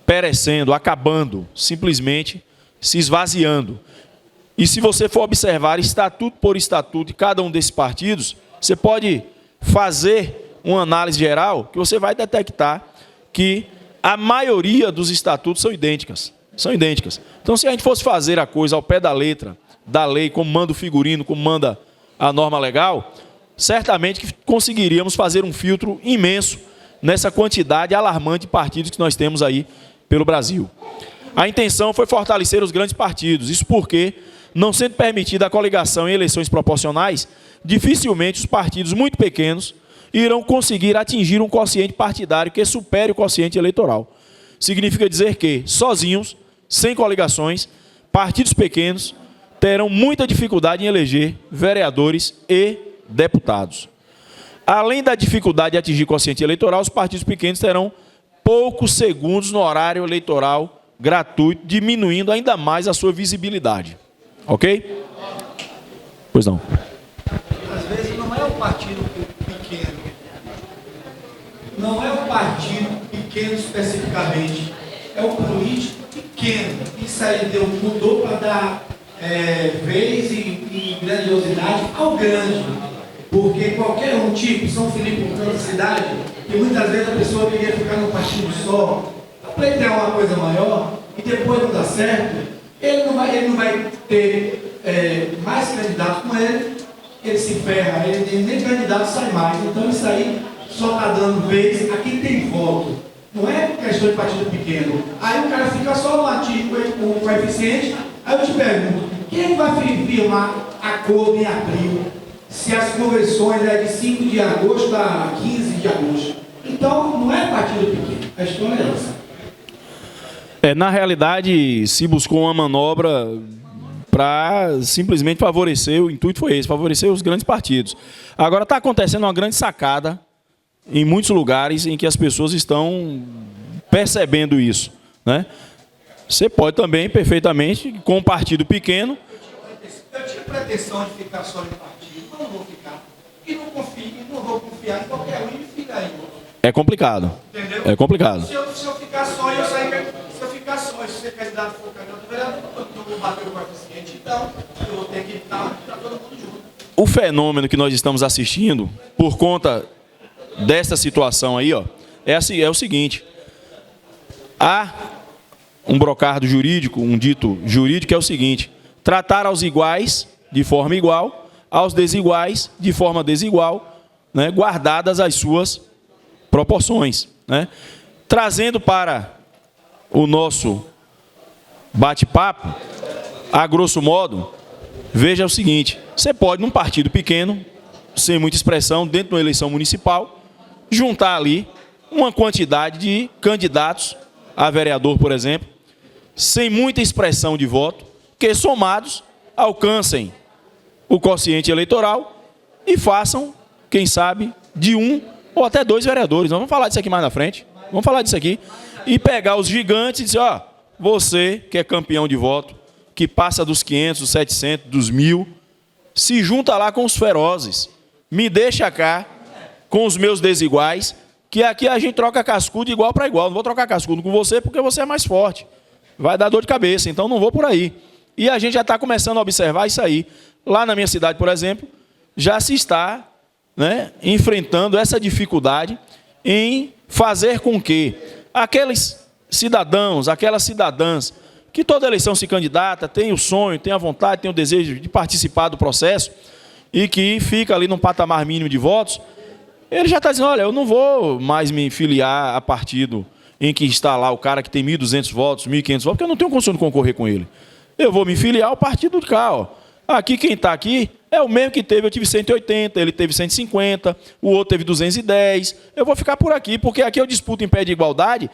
perecendo, acabando, simplesmente se esvaziando. E se você for observar estatuto por estatuto de cada um desses partidos, você pode fazer uma análise geral que você vai detectar que a maioria dos estatutos são idênticas. São idênticas. Então, se a gente fosse fazer a coisa ao pé da letra da lei, como manda o figurino, como manda a norma legal, certamente que conseguiríamos fazer um filtro imenso nessa quantidade alarmante de partidos que nós temos aí pelo Brasil. A intenção foi fortalecer os grandes partidos. Isso porque, não sendo permitida a coligação em eleições proporcionais, dificilmente os partidos muito pequenos irão conseguir atingir um quociente partidário que supere o quociente eleitoral. Significa dizer que, sozinhos, sem coligações, partidos pequenos terão muita dificuldade em eleger vereadores e deputados. Além da dificuldade de atingir quociente eleitoral, os partidos pequenos terão poucos segundos no horário eleitoral gratuito, diminuindo ainda mais a sua visibilidade. Ok? Pois não. Às vezes não é o partido pequeno. Não é o partido pequeno especificamente. É o político pequeno. Isso aí mudou para dar vez e grandiosidade ao grande. Porque qualquer um, tipo São Felipe, um canto da cidade, e muitas vezes a pessoa queria ficar num partido só, para ter uma coisa maior, e depois não dá certo, ele não vai ter mais candidatos com ele se ferra, ele nem candidato sai mais. Então isso aí só está dando vez a quem tem voto. Não é questão de partido pequeno. Aí o cara fica só no ativo com o coeficiente. Aí eu te pergunto, quem vai firmar acordo em abril se as convenções é de 5 de agosto a 15 de agosto? Então não é partido pequeno. A história é essa. Na realidade, se buscou uma manobra para simplesmente favorecer, o intuito foi esse, favorecer os grandes partidos. Agora está acontecendo uma grande sacada em muitos lugares em que as pessoas estão percebendo isso, né? Você pode também, perfeitamente, com um partido pequeno... Eu tinha pretensão de ficar só em partido, mas não vou ficar. E não confio, não vou confiar em qualquer um e ficar em outro. É complicado. Entendeu? É complicado. Se eu ficar só e eu sair... Se eu ficar só e se ser candidato for candidato vereador, eu vou bater o coeficiente, então eu vou ter que estar todo mundo junto. O fenômeno que nós estamos assistindo, por conta dessa situação aí, ó, é o seguinte: há um brocardo jurídico, um dito jurídico, que é o seguinte: tratar aos iguais de forma igual, aos desiguais de forma desigual, né, guardadas as suas proporções, né? Trazendo para o nosso bate-papo, a grosso modo, veja o seguinte: você pode, num partido pequeno, sem muita expressão, dentro de uma eleição municipal, juntar ali uma quantidade de candidatos a vereador, por exemplo, sem muita expressão de voto, que somados alcancem o quociente eleitoral e façam, quem sabe, de 1 ou até 2 vereadores. Nós vamos falar disso aqui mais na frente. Vamos falar disso aqui. E pegar os gigantes e dizer: ó, você que é campeão de voto, que passa dos 500, dos 700, dos 1000, se junta lá com os ferozes. Me deixa cá com os meus desiguais, que aqui a gente troca cascudo de igual para igual. Não vou trocar cascudo com você porque você é mais forte. Vai dar dor de cabeça, então não vou por aí. E a gente já está começando a observar isso aí. Lá na minha cidade, por exemplo, já se está, né, enfrentando essa dificuldade em fazer com que aqueles cidadãos, aquelas cidadãs, que toda eleição se candidata, tem o sonho, tem a vontade, tem o desejo de participar do processo e que fica ali num patamar mínimo de votos, ele já está dizendo: olha, eu não vou mais me filiar a partido em que está lá o cara que tem 1.200 votos, 1.500 votos, porque eu não tenho condição de concorrer com ele. Eu vou me filiar ao partido de cá, ó. Aqui, quem está aqui é o mesmo que teve. Eu tive 180, ele teve 150, o outro teve 210. Eu vou ficar por aqui, porque aqui eu disputo em pé de igualdade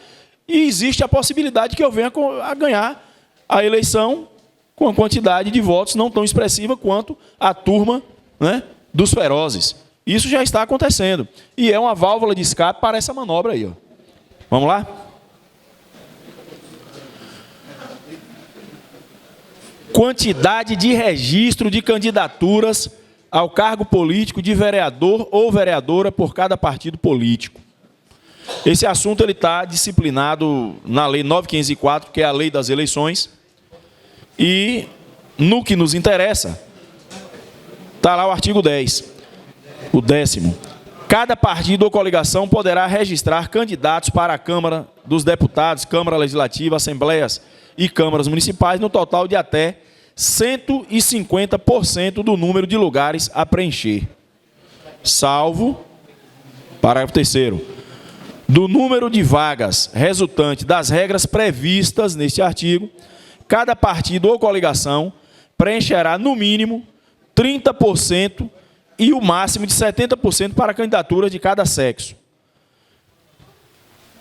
e existe a possibilidade que eu venha a ganhar a eleição com uma quantidade de votos não tão expressiva quanto a turma, né, dos ferozes. Isso já está acontecendo. E é uma válvula de escape para essa manobra aí, ó. Vamos lá? Quantidade de registro de candidaturas ao cargo político de vereador ou vereadora por cada partido político. Esse assunto ele está disciplinado na Lei 9.504, que é a Lei das Eleições. E, no que nos interessa, está lá o artigo 10, o 10º. Cada partido ou coligação poderá registrar candidatos para a Câmara dos Deputados, Câmara Legislativa, Assembleias e Câmaras Municipais, no total de até 150% do número de lugares a preencher. Salvo, parágrafo 3º, do número de vagas resultante das regras previstas neste artigo, cada partido ou coligação preencherá no mínimo 30% e o máximo de 70% para candidaturas de cada sexo.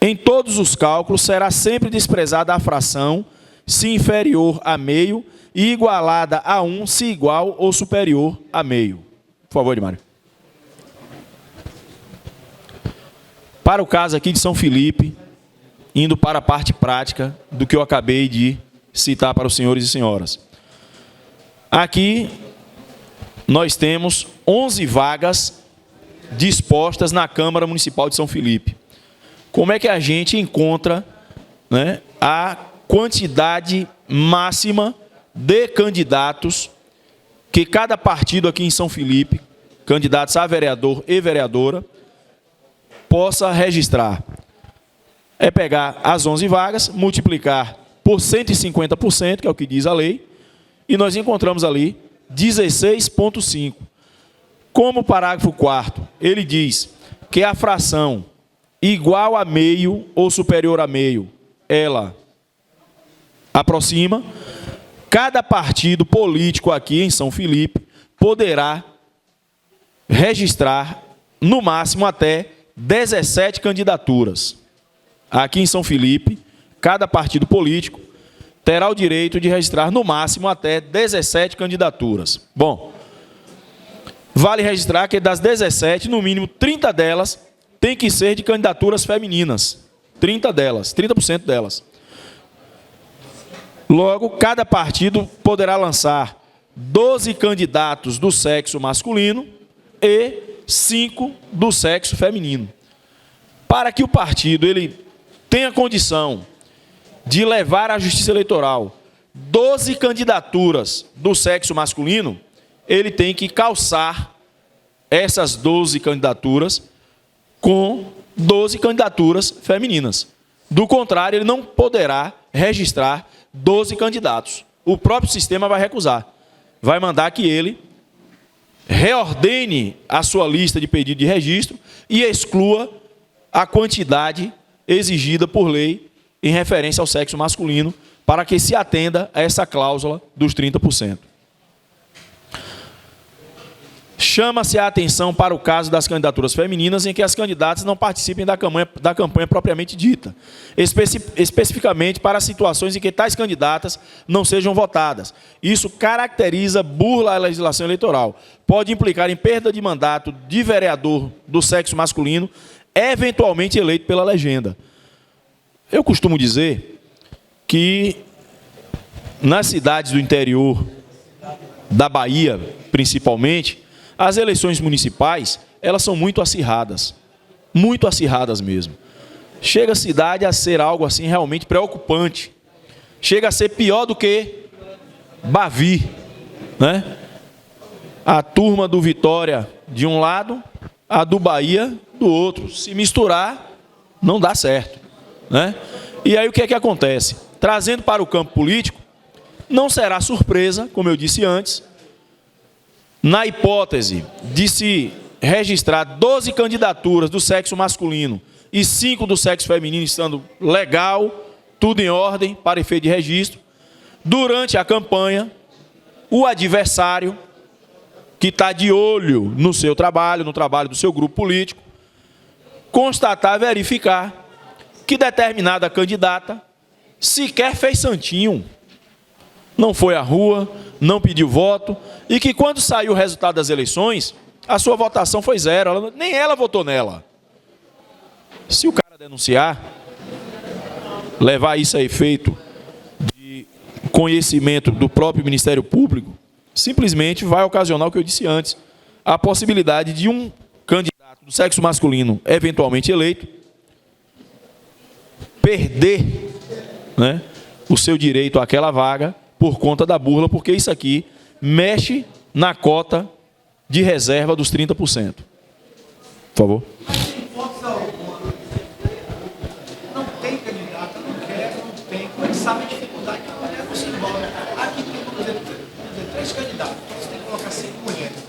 Em todos os cálculos será sempre desprezada a fração se inferior a meio e igualada a 1 se igual ou superior a meio. Por favor, Edmário. Para o caso aqui de São Felipe, indo para a parte prática do que eu acabei de citar para os senhores e senhoras. Aqui nós temos 11 vagas dispostas na Câmara Municipal de São Felipe. Como é que a gente encontra, né, a quantidade máxima de candidatos que cada partido aqui em São Felipe, candidatos a vereador e vereadora, possa registrar? É pegar as 11 vagas, multiplicar por 150%, que é o que diz a lei, e nós encontramos ali 16,5. Como o parágrafo 4º, ele diz que a fração igual a meio ou superior a meio, ela aproxima, cada partido político aqui em São Felipe poderá registrar no máximo até 17 candidaturas. Aqui em São Felipe, cada partido político terá o direito de registrar no máximo até 17 candidaturas. Bom, vale registrar que das 17, no mínimo 30 delas tem que ser de candidaturas femininas. 30 delas, 30% delas. Logo, cada partido poderá lançar 12 candidatos do sexo masculino e 5 do sexo feminino. Para que o partido ele tenha condição de levar à Justiça Eleitoral 12 candidaturas do sexo masculino, ele tem que calçar essas 12 candidaturas com 12 candidaturas femininas. Do contrário, ele não poderá registrar 12 candidatos. O próprio sistema vai recusar. Vai mandar que ele reordene a sua lista de pedido de registro e exclua a quantidade exigida por lei em referência ao sexo masculino, para que se atenda a essa cláusula dos 30%. Chama-se a atenção para o caso das candidaturas femininas em que as candidatas não participem da campanha propriamente dita, especificamente para situações em que tais candidatas não sejam votadas. Isso caracteriza burla à legislação eleitoral. Pode implicar em perda de mandato de vereador do sexo masculino, eventualmente eleito pela legenda. Eu costumo dizer que nas cidades do interior da Bahia, principalmente, as eleições municipais, elas são muito acirradas mesmo. Chega a cidade a ser algo assim realmente preocupante. Chega a ser pior do que Bavi, né? A turma do Vitória de um lado, a do Bahia do outro. Se misturar, não dá certo, né? E aí o que é que acontece? Trazendo para o campo político, não será surpresa, como eu disse antes, na hipótese de se registrar 12 candidaturas do sexo masculino e 5 do sexo feminino, estando legal, tudo em ordem, para efeito de registro, durante a campanha, o adversário, que está de olho no seu trabalho, no trabalho do seu grupo político, constatar, verificar que determinada candidata sequer fez santinho, não foi à rua, não pediu voto, e que quando saiu o resultado das eleições, a sua votação foi zero, nem ela votou nela. Se o cara denunciar, levar isso a efeito de conhecimento do próprio Ministério Público, simplesmente vai ocasionar o que eu disse antes, a possibilidade de um candidato do sexo masculino, eventualmente eleito, perder, né, o seu direito àquela vaga por conta da burla, porque isso aqui mexe na cota de reserva dos 30%. Por favor. Não tem candidato, não quer, não tem. Como é que sabe a dificuldade que a mulher não se envolve? Aqui tem, por exemplo, 3 candidatos, você tem que colocar 5 mulheres.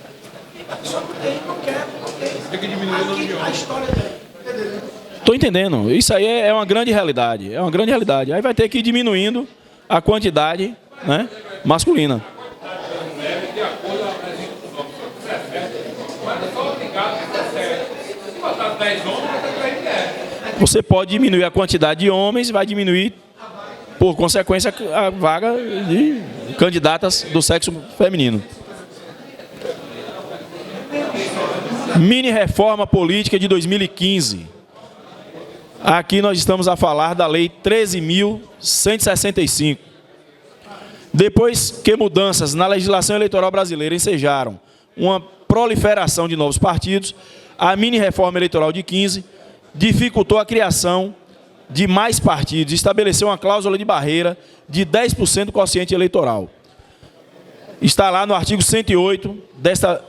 A pessoa não tem, não quer, não tem. Tem que diminuir o número de homens. A história dele. Estou entendendo. Isso aí é uma grande realidade. É uma grande realidade. Aí vai ter que ir diminuindo a quantidade, né, masculina. Você pode diminuir a quantidade de homens e vai diminuir, por consequência, a vaga de candidatas do sexo feminino. Mini reforma política de 2015. Aqui nós estamos a falar da Lei 13.165. Depois que mudanças na legislação eleitoral brasileira ensejaram uma proliferação de novos partidos, a mini-reforma eleitoral de 15 dificultou a criação de mais partidos e estabeleceu uma cláusula de barreira de 10% do quociente eleitoral. Está lá no artigo 108 desta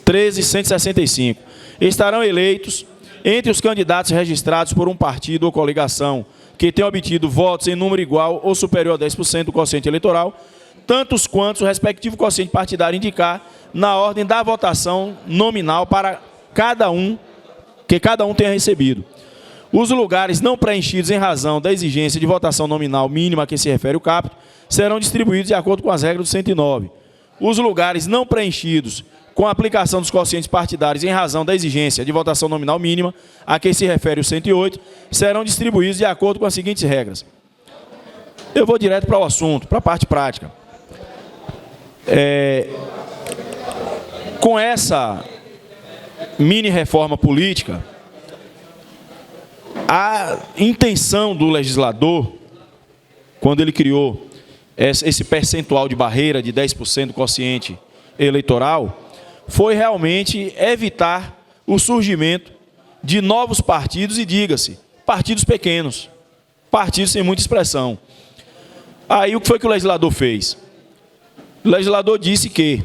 13.165. Estarão eleitos, entre os candidatos registrados por um partido ou coligação que tenham obtido votos em número igual ou superior a 10% do quociente eleitoral, tantos quantos o respectivo quociente partidário indicar na ordem da votação nominal para cada um, que cada um tenha recebido. Os lugares não preenchidos em razão da exigência de votação nominal mínima a que se refere o caput serão distribuídos de acordo com as regras do 109. Os lugares não preenchidos com a aplicação dos quocientes partidários em razão da exigência de votação nominal mínima a que se refere o 108 serão distribuídos de acordo com as seguintes regras. Eu vou direto para o assunto, para a parte prática. Com essa mini-reforma política, a intenção do legislador, quando ele criou esse percentual de barreira de 10% do quociente eleitoral, foi realmente evitar o surgimento de novos partidos e, diga-se, partidos pequenos, partidos sem muita expressão. Aí o que foi que o legislador fez? O legislador disse que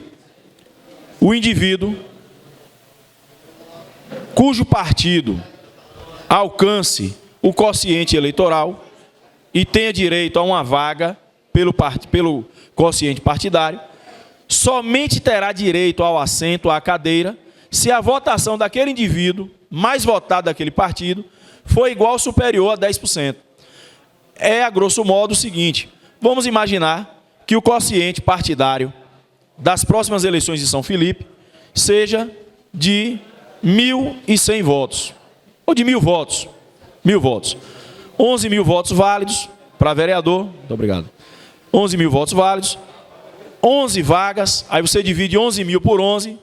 o indivíduo cujo partido alcance o quociente eleitoral e tenha direito a uma vaga pelo quociente partidário, somente terá direito ao assento, à cadeira, se a votação daquele indivíduo, mais votado daquele partido, for igual ou superior a 10%. É, a grosso modo, o seguinte: vamos imaginar que o quociente partidário das próximas eleições de São Felipe seja de 1.100 votos, ou de 1.000 votos. 1.000 votos. 11.000 votos válidos para vereador. Muito obrigado. 11.000 votos válidos. 11 vagas, aí você divide 11.000 por 11.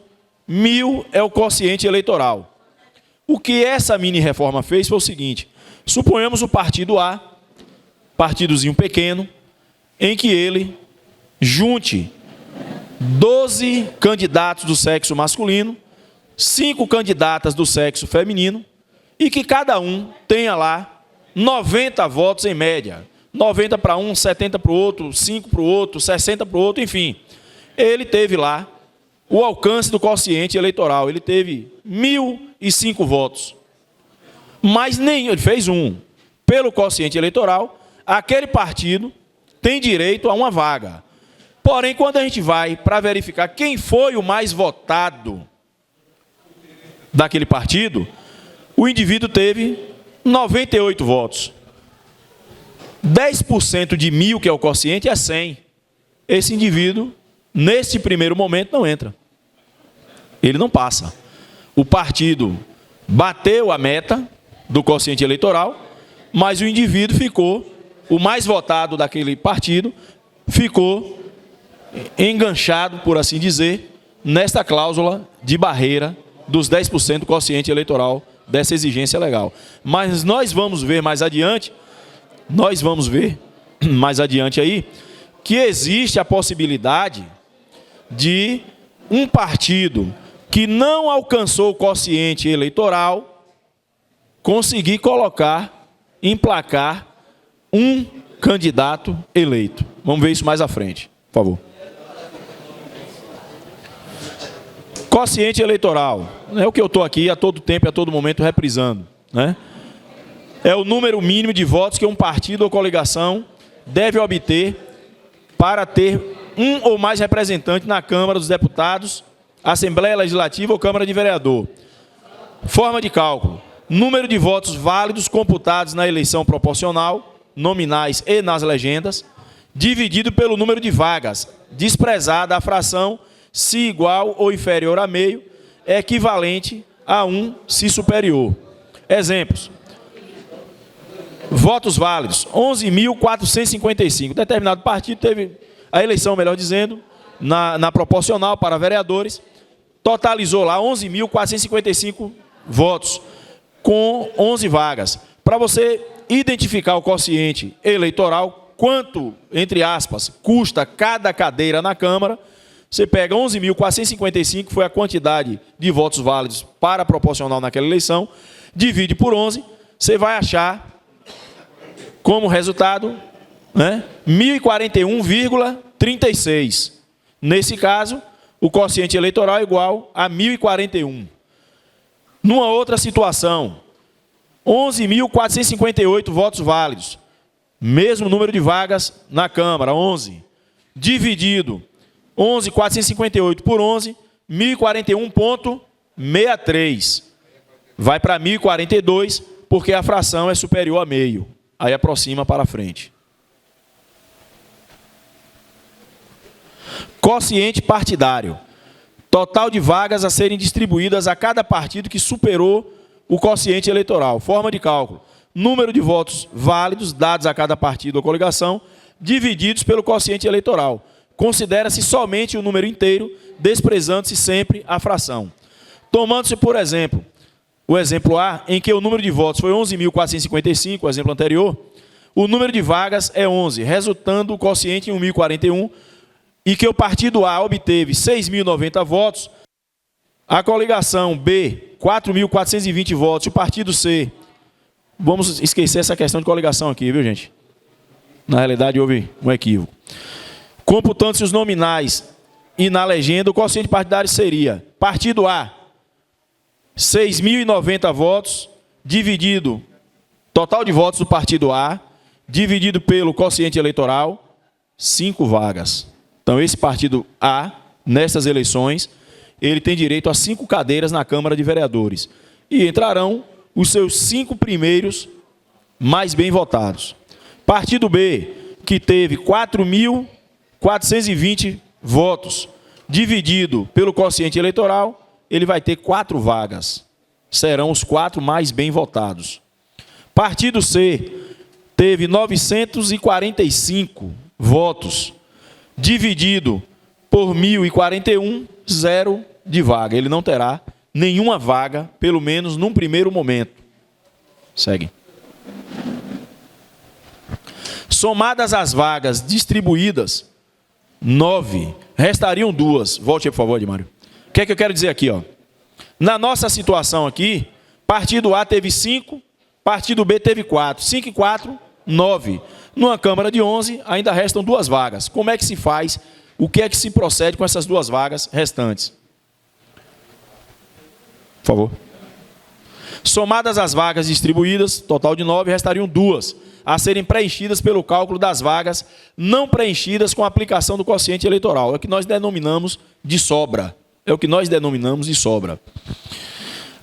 1.000 é o quociente eleitoral. O que essa mini-reforma fez foi o seguinte: suponhamos o partido A, partidozinho pequeno, em que ele junte 12 candidatos do sexo masculino, 5 candidatas do sexo feminino, e que cada um tenha lá 90 votos em média. 90 para um, 70 para o outro, 5 para o outro, 60 para o outro, enfim. Ele teve lá o alcance do quociente eleitoral. Ele teve 1.005 votos. Mas nem ele fez um. Pelo quociente eleitoral, aquele partido tem direito a uma vaga. Porém, quando a gente vai para verificar quem foi o mais votado daquele partido, o indivíduo teve 98 votos. 10% de 1.000, que é o quociente, é 100. Esse indivíduo, nesse primeiro momento, não entra. Ele não passa. O partido bateu a meta do quociente eleitoral, mas o indivíduo ficou, o mais votado daquele partido, ficou enganchado, por assim dizer, nesta cláusula de barreira dos 10% do quociente eleitoral dessa exigência legal. Mas nós vamos ver mais adiante, aí, que existe a possibilidade de um partido que não alcançou o quociente eleitoral conseguir colocar, emplacar um candidato eleito. Vamos ver isso mais à frente, por favor. Quociente eleitoral, é o que eu estou aqui a todo tempo e a todo momento reprisando, né? É o número mínimo de votos que um partido ou coligação deve obter para ter um ou mais representantes na Câmara dos Deputados, Assembleia Legislativa ou Câmara de Vereador. Forma de cálculo: número de votos válidos computados na eleição proporcional, nominais e nas legendas, dividido pelo número de vagas, desprezada a fração se igual ou inferior a meio, é equivalente a 1 se superior. Exemplos: votos válidos, 11.455. Determinado partido teve a eleição, melhor dizendo, na proporcional para vereadores, totalizou lá 11.455 votos, com 11 vagas. Para você identificar o quociente eleitoral, quanto, entre aspas, custa cada cadeira na Câmara, você pega 11.455, foi a quantidade de votos válidos para a proporcional naquela eleição, divide por 11, você vai achar como resultado, né, 1.041,36. Nesse caso, o quociente eleitoral é igual a 1.041. Numa outra situação, 11.458 votos válidos, mesmo número de vagas na Câmara, 11, dividido 11.458 por 11, 1.041,63. Vai para 1.042, porque a fração é superior a meio. Aí aproxima para frente. Quociente partidário: total de vagas a serem distribuídas a cada partido que superou o quociente eleitoral. Forma de cálculo: número de votos válidos dados a cada partido ou coligação, divididos pelo quociente eleitoral. Considera-se somente o número inteiro, desprezando-se sempre a fração. Tomando-se, por exemplo, o exemplo A, em que o número de votos foi 11.455, o exemplo anterior, o número de vagas é 11, resultando o quociente em 1.041, e que o partido A obteve 6.090 votos, a coligação B, 4.420 votos, e o partido C, vamos esquecer essa questão de coligação aqui, viu, gente? Na realidade, houve um equívoco. Computando-se os nominais e na legenda, o quociente partidário seria: partido A, 6.090 votos, dividido, total de votos do partido A, dividido pelo quociente eleitoral, 5 vagas. Então, esse partido A, nessas eleições, ele tem direito a 5 cadeiras na Câmara de Vereadores. E entrarão os seus 5 primeiros mais bem votados. Partido B, que teve 4.420 votos, dividido pelo quociente eleitoral, ele vai ter 4 vagas. Serão os 4 mais bem votados. Partido C teve 945 votos, dividido por 1.041, 0 de vaga. Ele não terá nenhuma vaga, pelo menos num primeiro momento. Segue. Somadas as vagas distribuídas, 9, restariam 2. Volte aí, por favor, Edmário. O que é que eu quero dizer aqui? Ó? Na nossa situação aqui, partido A teve 5, partido B teve 4. 5 e 4, 9. Numa Câmara de 11, ainda restam 2 vagas. Como é que se faz? O que é que se procede com essas 2 vagas restantes? Por favor. Somadas as vagas distribuídas, total de 9, restariam 2 a serem preenchidas pelo cálculo das vagas não preenchidas com a aplicação do quociente eleitoral. É o que nós denominamos de sobra. É o que nós denominamos de sobra.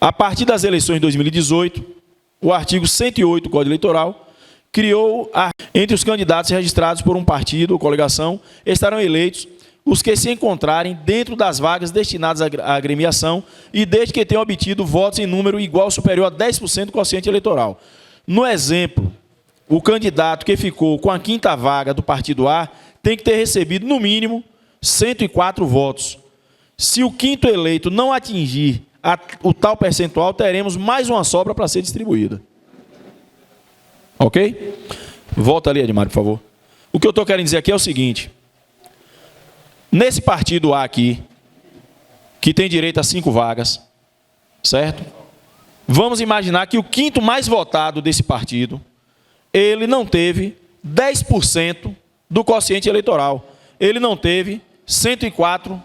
A partir das eleições de 2018, o artigo 108 do Código Eleitoral criou, entre os candidatos registrados por um partido ou coligação, estarão eleitos os que se encontrarem dentro das vagas destinadas à agremiação e desde que tenham obtido votos em número igual ou superior a 10% do quociente eleitoral. No exemplo, o candidato que ficou com a 5ª vaga do partido A tem que ter recebido, no mínimo, 104 votos. Se o 5º eleito não atingir o tal percentual, teremos mais uma sobra para ser distribuída. Ok? Volta ali, Edmário, por favor. O que eu estou querendo dizer aqui é o seguinte. Nesse partido A aqui, que tem direito a 5 vagas, certo? Vamos imaginar que o 5º mais votado desse partido, ele não teve 10% do quociente eleitoral. Ele não teve 104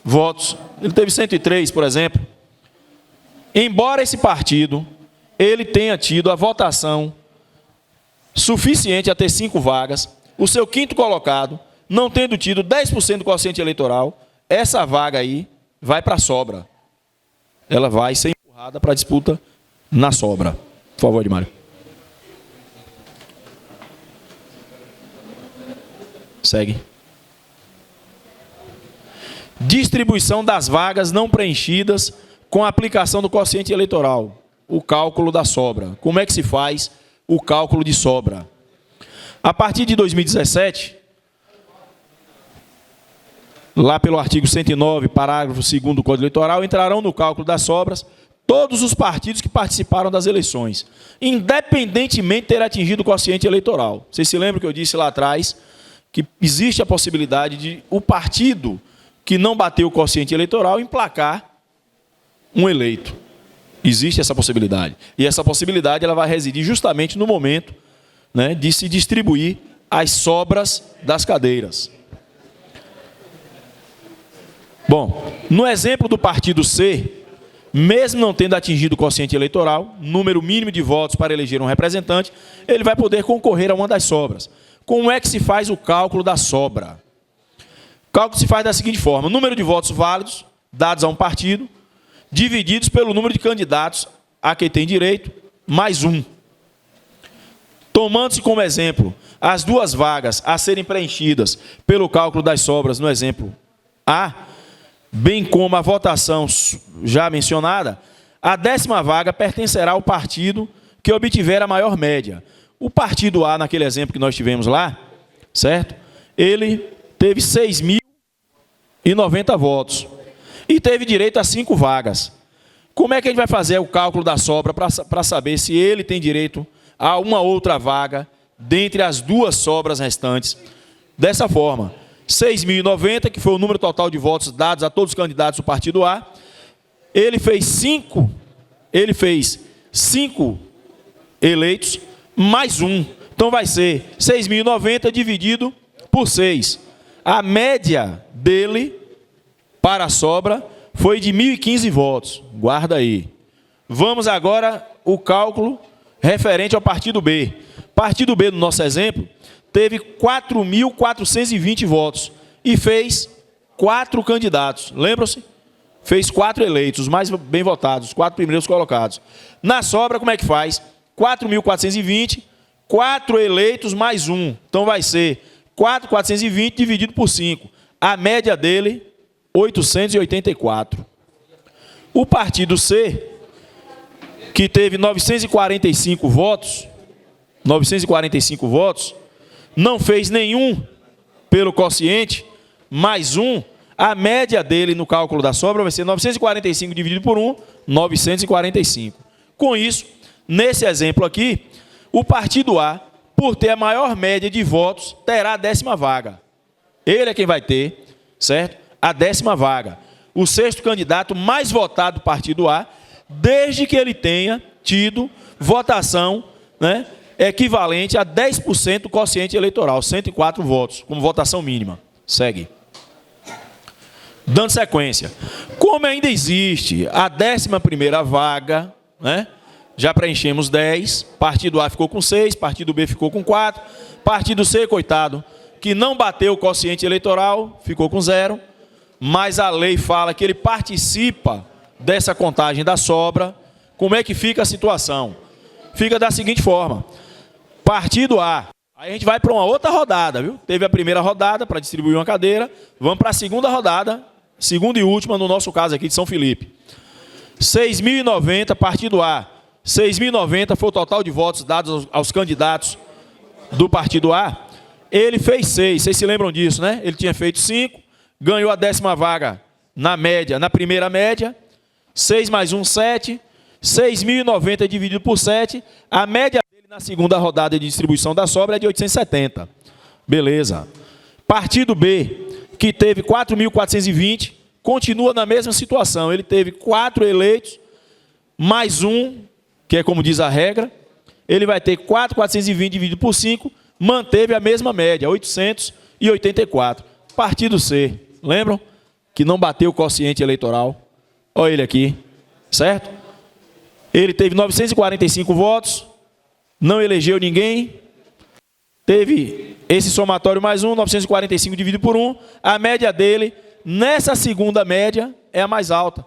votos. Ele teve 103, por exemplo. Embora esse partido, ele tenha tido a votação suficiente a ter 5 vagas, o seu 5º colocado, não tendo tido 10% do quociente eleitoral, essa vaga aí vai para a sobra. Ela vai ser empurrada para a disputa na sobra. Por favor, Edmário. Segue. Distribuição das vagas não preenchidas com a aplicação do quociente eleitoral. O cálculo da sobra. Como é que se faz o cálculo de sobra? A partir de 2017, lá pelo artigo 109, parágrafo 2º do Código Eleitoral, entrarão no cálculo das sobras todos os partidos que participaram das eleições, independentemente de ter atingido o quociente eleitoral. Vocês se lembram que eu disse lá atrás que existe a possibilidade de o partido que não bateu o quociente eleitoral emplacar um eleito. Existe essa possibilidade. E essa possibilidade ela vai residir justamente no momento, né, de se distribuir as sobras das cadeiras. Bom, no exemplo do partido C, mesmo não tendo atingido o quociente eleitoral, número mínimo de votos para eleger um representante, ele vai poder concorrer a uma das sobras. Como é que se faz o cálculo da sobra? O cálculo se faz da seguinte forma: o número de votos válidos, dados a um partido, divididos pelo número de candidatos a quem tem direito, mais 1. Tomando-se como exemplo as 2 vagas a serem preenchidas pelo cálculo das sobras no exemplo A, bem como a votação já mencionada, a 10ª vaga pertencerá ao partido que obtiver a maior média. O partido A, naquele exemplo que nós tivemos lá, certo? Ele teve 6.090 votos e teve direito a 5 vagas. Como é que a gente vai fazer o cálculo da sobra para saber se ele tem direito a uma outra vaga dentre as 2 sobras restantes? Dessa forma, 6.090, que foi o número total de votos dados a todos os candidatos do partido A, ele fez 5 eleitos, mais 1. Então vai ser 6.090 dividido por 6. A média dele para a sobra foi de 1.015 votos. Guarda aí. Vamos agora o cálculo referente ao partido B. Partido B, no nosso exemplo, teve 4.420 votos e fez 4 candidatos. Lembram-se? Fez 4 eleitos, os mais bem votados, os 4 primeiros colocados. Na sobra, como é que faz? 4.420, 4 eleitos mais 1. Então vai ser 4.420 dividido por 5. A média dele, 884. O partido C, que teve 945 votos, não fez nenhum pelo quociente, mais 1, a média dele no cálculo da sobra vai ser 945 dividido por 1, 945. Com isso, nesse exemplo aqui, o partido A, por ter a maior média de votos, terá a 10ª vaga. Ele é quem vai ter, certo? A 10ª vaga. O 6º candidato mais votado do partido A, desde que ele tenha tido votação, né, equivalente a 10% do quociente eleitoral, 104 votos, como votação mínima. Segue. Dando sequência. Como ainda existe a 11ª vaga, né, já preenchemos 10, partido A ficou com 6, partido B ficou com 4, partido C, coitado, que não bateu o quociente eleitoral, ficou com 0, mas a lei fala que ele participa dessa contagem da sobra. Como é que fica a situação? Fica da seguinte forma. Partido A. Aí a gente vai para uma outra rodada, viu? Teve a primeira rodada para distribuir uma cadeira. Vamos para a segunda rodada, segunda e última, no nosso caso aqui de São Felipe. 6.090, partido A. 6.090 foi o total de votos dados aos candidatos do partido A. Ele fez 6, vocês se lembram disso, né? Ele tinha feito 5, ganhou a 10ª vaga na média, na primeira média. 6 mais 1, 7. 6.090 dividido por 7. A média dele na segunda rodada de distribuição da sobra é de 870. Beleza. Partido B, que teve 4.420, continua na mesma situação. Ele teve 4 eleitos, mais 1, que é como diz a regra. Ele vai ter 4.420 dividido por 5, manteve a mesma média, 884. Partido C, lembram? Que não bateu o quociente eleitoral. Olha ele aqui, certo? Ele teve 945 votos, não elegeu ninguém, teve esse somatório mais 1, 945 dividido por 1, a média dele, nessa segunda média, é a mais alta.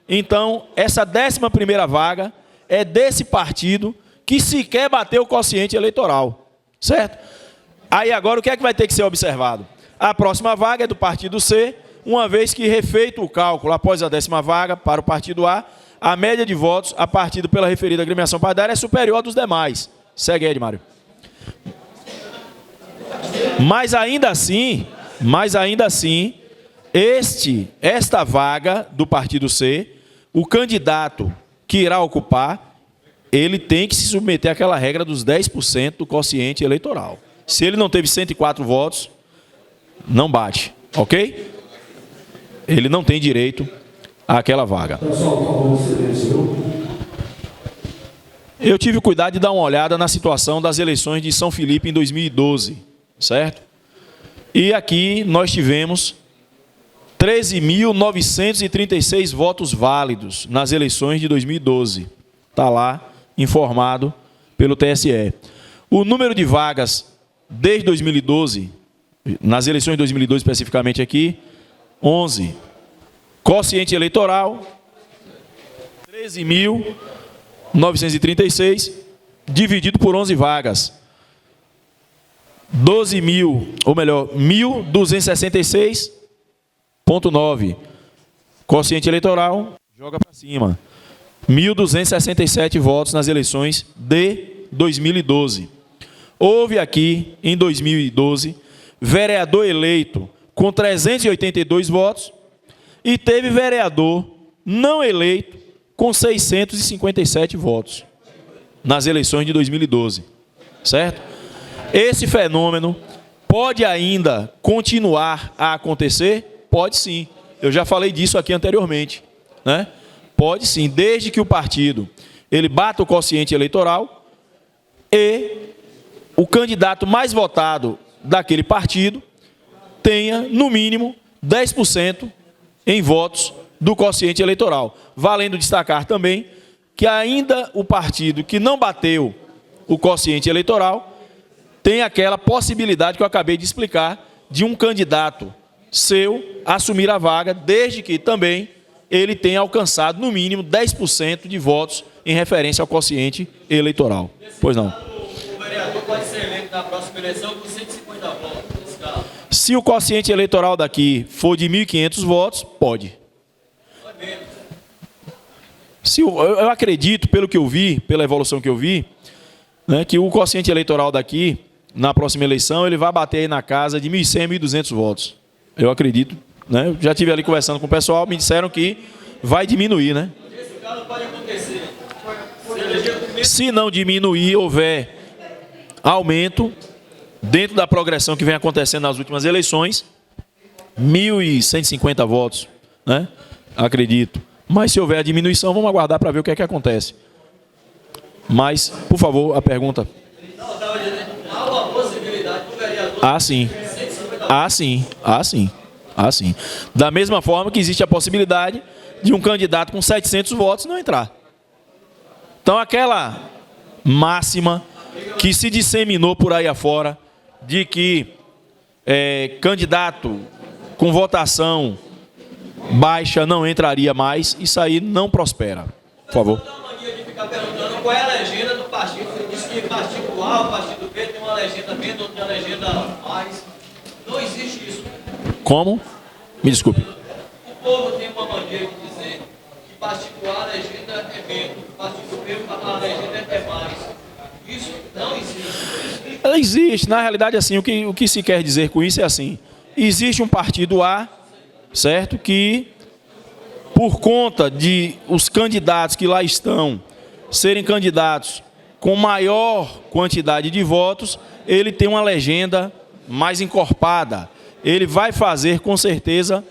Então, essa 11ª vaga é desse partido que sequer bateu o quociente eleitoral, certo? Aí agora o que é que vai ter que ser observado? A próxima vaga é do partido C, uma vez que refeito o cálculo após a 10ª vaga para o partido A média de votos a partir pela referida agremiação partidária é superior à dos demais. Segue aí, Edmário. Mas ainda assim, esta vaga do partido C, o candidato que irá ocupar, ele tem que se submeter àquela regra dos 10% do quociente eleitoral. Se ele não teve 104 votos, não bate, ok? Ele não tem direito àquela vaga. Eu tive o cuidado de dar uma olhada na situação das eleições de São Felipe em 2012, certo? E aqui nós tivemos 13.936 votos válidos nas eleições de 2012. Está lá, informado pelo TSE. O número de vagas desde 2012, nas eleições de 2012 especificamente aqui, 11. Quociente eleitoral, 13.936, dividido por 11 vagas. 1.266,9. Quociente eleitoral, joga para cima. 1.267 votos nas eleições de 2012. Houve aqui, em 2012, vereador eleito com 382 votos e teve vereador não eleito com 657 votos nas eleições de 2012, certo? Esse fenômeno pode ainda continuar a acontecer? Pode sim. Eu já falei disso aqui anteriormente, né? Pode sim, desde que o partido ele bata o quociente eleitoral e o candidato mais votado daquele partido tenha, no mínimo, 10% em votos do quociente eleitoral. Valendo destacar também que ainda o partido que não bateu o quociente eleitoral tem aquela possibilidade que eu acabei de explicar de um candidato seu assumir a vaga, desde que também ele tenha alcançado no mínimo 10% de votos em referência ao quociente eleitoral. Pois não. O vereador pode ser eleito na próxima eleição com 150 votos, nesse caso. Se o quociente eleitoral daqui for de 1.500 votos, pode. Eu acredito, pelo que eu vi, pela evolução que eu vi, né, que o quociente eleitoral daqui, na próxima eleição, ele vai bater aí na casa de 1.100, 1.200 votos. Eu acredito, né? Eu já estive ali conversando com o pessoal, me disseram que vai diminuir, né? Esse caso pode acontecer. Se não diminuir, houver aumento dentro da progressão que vem acontecendo nas últimas eleições, 1.150 votos, né? Acredito. Mas se houver a diminuição, vamos aguardar para ver o que é que acontece. Mas, por favor, a pergunta. Não, eu estava dizendo, há uma possibilidade do vereador... Ah, sim. Ah, sim. Da mesma forma que existe a possibilidade de um candidato com 700 votos não entrar. Então, aquela máxima que se disseminou por aí afora de que candidato com votação baixa não entraria mais, isso aí não prospera. Por favor. Não tem uma mania de ficar perguntando qual é a legenda do partido. Você disse que partido A, o partido B tem uma legenda B, outro tem uma legenda mais. Não existe isso. Como? Me desculpe. O povo tem uma mania de dizer que partido A a legenda é B, partido B a legenda é mais. Isso não existe. Ela existe. Na realidade, assim, o que se quer dizer com isso é assim. Existe um partido A, certo? Que, por conta de os candidatos que lá estão serem candidatos com maior quantidade de votos, ele tem uma legenda mais encorpada. Ele vai fazer, com certeza,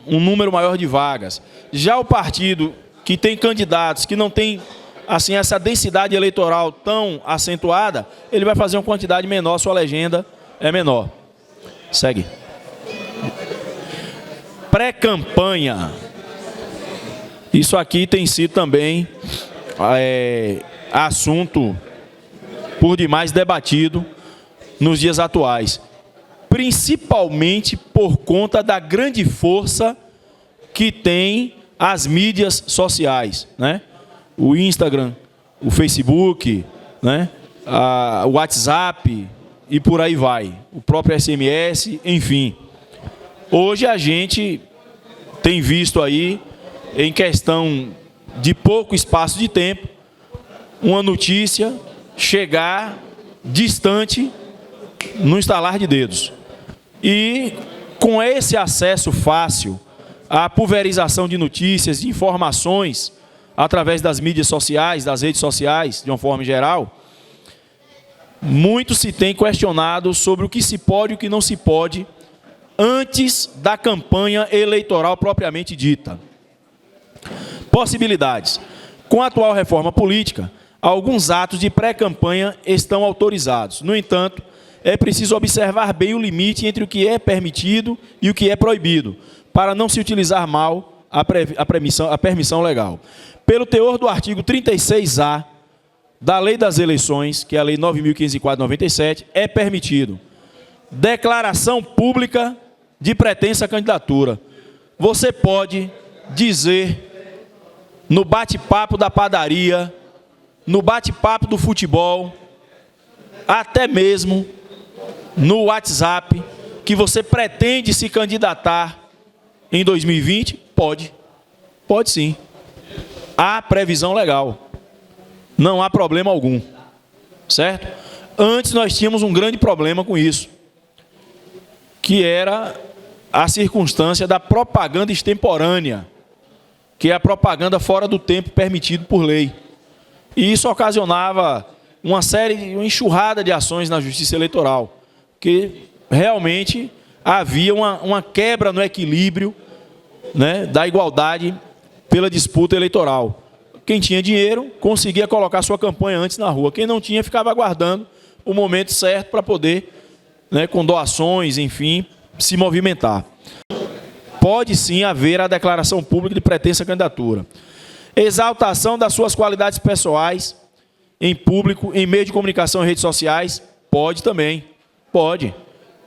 um número maior de vagas. Já o partido que tem candidatos que não tem assim, essa densidade eleitoral tão acentuada, ele vai fazer uma quantidade menor, sua legenda é menor. Segue. Pré-campanha. Isso aqui tem sido também assunto por demais debatido nos dias atuais. Principalmente por conta da grande força que tem as mídias sociais, né? O Instagram, o Facebook, né? O WhatsApp e por aí vai. O próprio SMS, enfim. Hoje a gente tem visto aí, em questão de pouco espaço de tempo, uma notícia chegar distante no estalar de dedos. E com esse acesso fácil à pulverização de notícias, de informações, através das mídias sociais, das redes sociais, de uma forma geral, muito se tem questionado sobre o que se pode e o que não se pode antes da campanha eleitoral propriamente dita. Possibilidades. Com a atual reforma política, alguns atos de pré-campanha estão autorizados. No entanto, é preciso observar bem o limite entre o que é permitido e o que é proibido, para não se utilizar mal a permissão legal. Pelo teor do artigo 36A da Lei das Eleições, que é a Lei 9.504/97, é permitido declaração pública de pretensa candidatura. Você pode dizer no bate-papo da padaria, no bate-papo do futebol, até mesmo no WhatsApp, que você pretende se candidatar em 2020? Pode. Pode sim. Há previsão legal. Não há problema algum. Certo? Antes nós tínhamos um grande problema com isso, que era a circunstância da propaganda extemporânea, que é a propaganda fora do tempo permitido por lei. E isso ocasionava uma enxurrada de ações na Justiça Eleitoral, que realmente havia uma quebra no equilíbrio, né, da igualdade pela disputa eleitoral. Quem tinha dinheiro conseguia colocar sua campanha antes na rua. Quem não tinha ficava aguardando o momento certo para poder, né, com doações, enfim, se movimentar. pode sim haver a declaração pública de pretensa candidatura. Exaltação das suas qualidades pessoais em público, em meio de comunicação e redes sociais, pode também. Pode.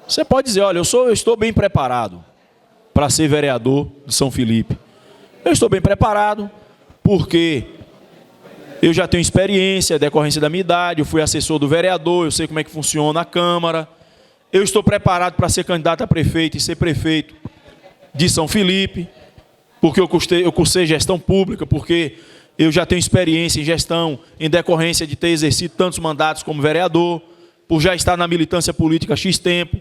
Você pode dizer, olha, eu estou bem preparado para ser vereador de São Felipe. Eu estou bem preparado porque eu já tenho experiência, decorrência da minha idade, eu fui assessor do vereador, eu sei como é que funciona a Câmara. Eu estou preparado para ser candidato a prefeito e ser prefeito de São Felipe, porque eu cursei gestão pública, porque eu já tenho experiência em gestão em decorrência de ter exercido tantos mandatos como vereador, por já estar na militância política há X tempo,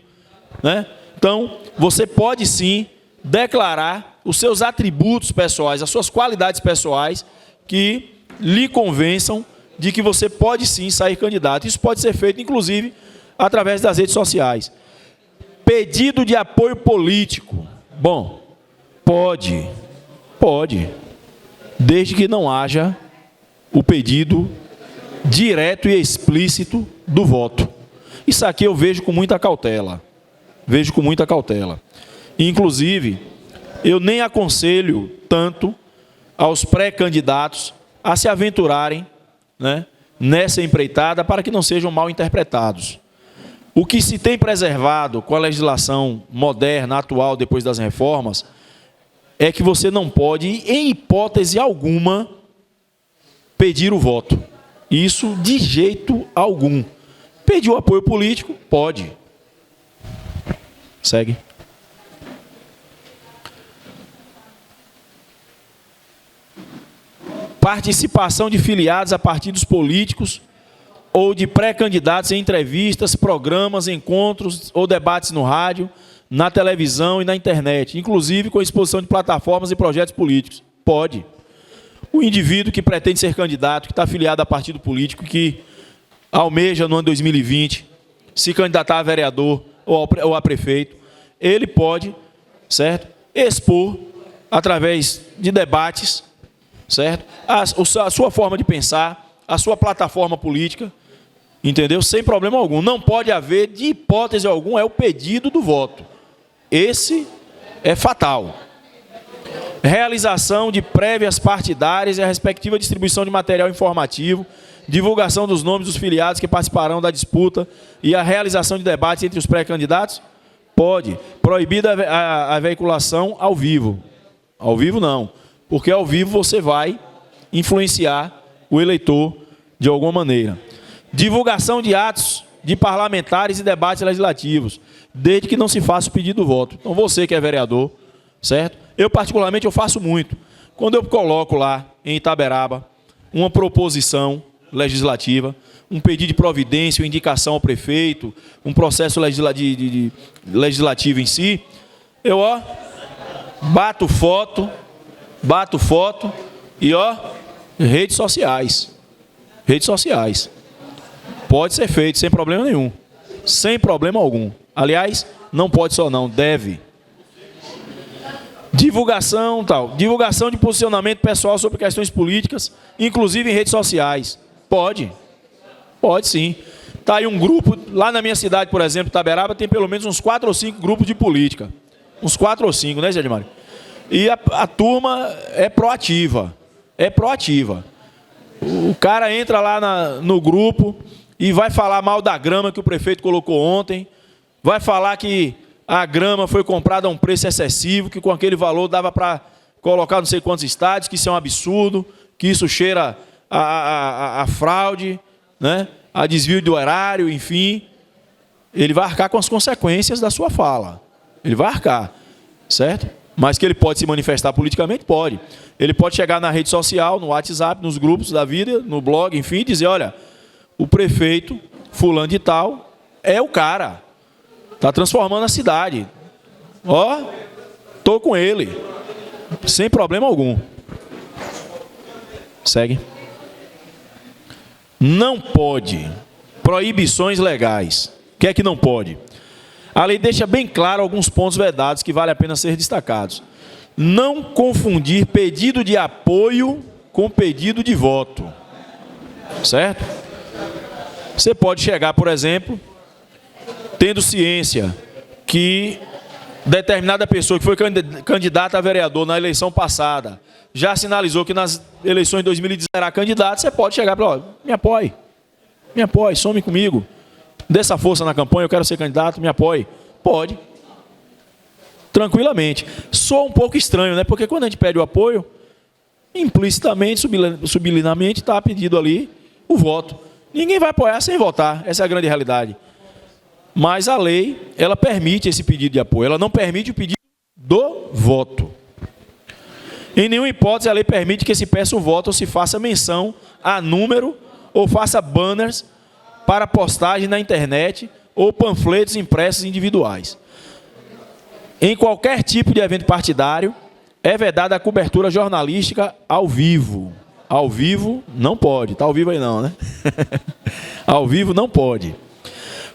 né? Então, você pode sim declarar os seus atributos pessoais, as suas qualidades pessoais que lhe convençam de que você pode sim sair candidato. Isso pode ser feito, inclusive, através das redes sociais. Pedido de apoio político. Bom, pode, desde que não haja o pedido direto e explícito do voto. Isso aqui eu vejo com muita cautela. Inclusive, eu nem aconselho tanto aos pré-candidatos a se aventurarem, né, nessa empreitada para que não sejam mal interpretados. O que se tem preservado com a legislação moderna, atual, depois das reformas, é que você não pode, em hipótese alguma, pedir o voto. Isso de jeito algum. Pedir o apoio político? Pode. Segue. Participação de filiados a partidos políticos ou de pré-candidatos em entrevistas, programas, encontros ou debates no rádio, na televisão e na internet, inclusive com exposição de plataformas e projetos políticos. Pode. O indivíduo que pretende ser candidato, que está afiliado a partido político, que almeja no ano 2020 se candidatar a vereador ou a prefeito, ele pode, certo, expor através de debates, certo, a sua forma de pensar, a sua plataforma política, entendeu? Sem problema algum. Não pode haver, de hipótese alguma, é o pedido do voto. Esse é fatal. Realização de prévias partidárias e a respectiva distribuição de material informativo, divulgação dos nomes dos filiados que participarão da disputa e a realização de debates entre os pré-candidatos? Pode. Proibida a veiculação ao vivo. Ao vivo não, porque ao vivo você vai influenciar o eleitor de alguma maneira. Divulgação de atos de parlamentares e debates legislativos, desde que não se faça o pedido do voto. Então você que é vereador, certo? Eu particularmente eu faço muito. Quando eu coloco lá em Itaberaba uma proposição legislativa, um pedido de providência, uma indicação ao prefeito, um processo legislativo em si, eu bato foto e redes sociais. Pode ser feito sem problema nenhum. Sem problema algum. Aliás, não pode só não, deve. Divulgação de posicionamento pessoal sobre questões políticas, inclusive em redes sociais. Pode sim. Está aí um grupo, lá na minha cidade, por exemplo, Itaberaba, tem pelo menos uns 4 ou 5 grupos de política. Uns 4 ou 5, né, Zé de Mário? E a turma é proativa. O cara entra lá no grupo e vai falar mal da grama que o prefeito colocou ontem, vai falar que a grama foi comprada a um preço excessivo, que com aquele valor dava para colocar não sei quantos estádios, que isso é um absurdo, que isso cheira a fraude, né? A desvio do horário, enfim. Ele vai arcar com as consequências da sua fala. Ele vai arcar, certo? Mas que ele pode se manifestar politicamente? Pode. Ele pode chegar na rede social, no WhatsApp, nos grupos da vida, no blog, enfim, e dizer, olha, o prefeito fulano de tal é o cara. Está transformando a cidade. Estou com ele. Sem problema algum. Segue. Não pode. Proibições legais. O que é que não pode? A lei deixa bem claro alguns pontos vedados que vale a pena ser destacados. Não confundir pedido de apoio com pedido de voto. Certo? Você pode chegar, por exemplo, tendo ciência que determinada pessoa que foi candidata a vereador na eleição passada já sinalizou que nas eleições de 2010 será candidato, você pode chegar e falar, me apoie, some comigo, dê essa força na campanha, eu quero ser candidato, me apoie. Pode. Tranquilamente. Soa um pouco estranho, né? Porque quando a gente pede o apoio, implicitamente, subliminamente, está pedido ali o voto. Ninguém vai apoiar sem votar, essa é a grande realidade. Mas a lei, ela permite esse pedido de apoio, ela não permite o pedido do voto. Em nenhuma hipótese a lei permite que se peça o voto ou se faça menção a número ou faça banners para postagem na internet ou panfletos impressos individuais. Em qualquer tipo de evento partidário, é vedada a cobertura jornalística ao vivo. Ao vivo não pode, está ao vivo aí não, né? Ao vivo não pode.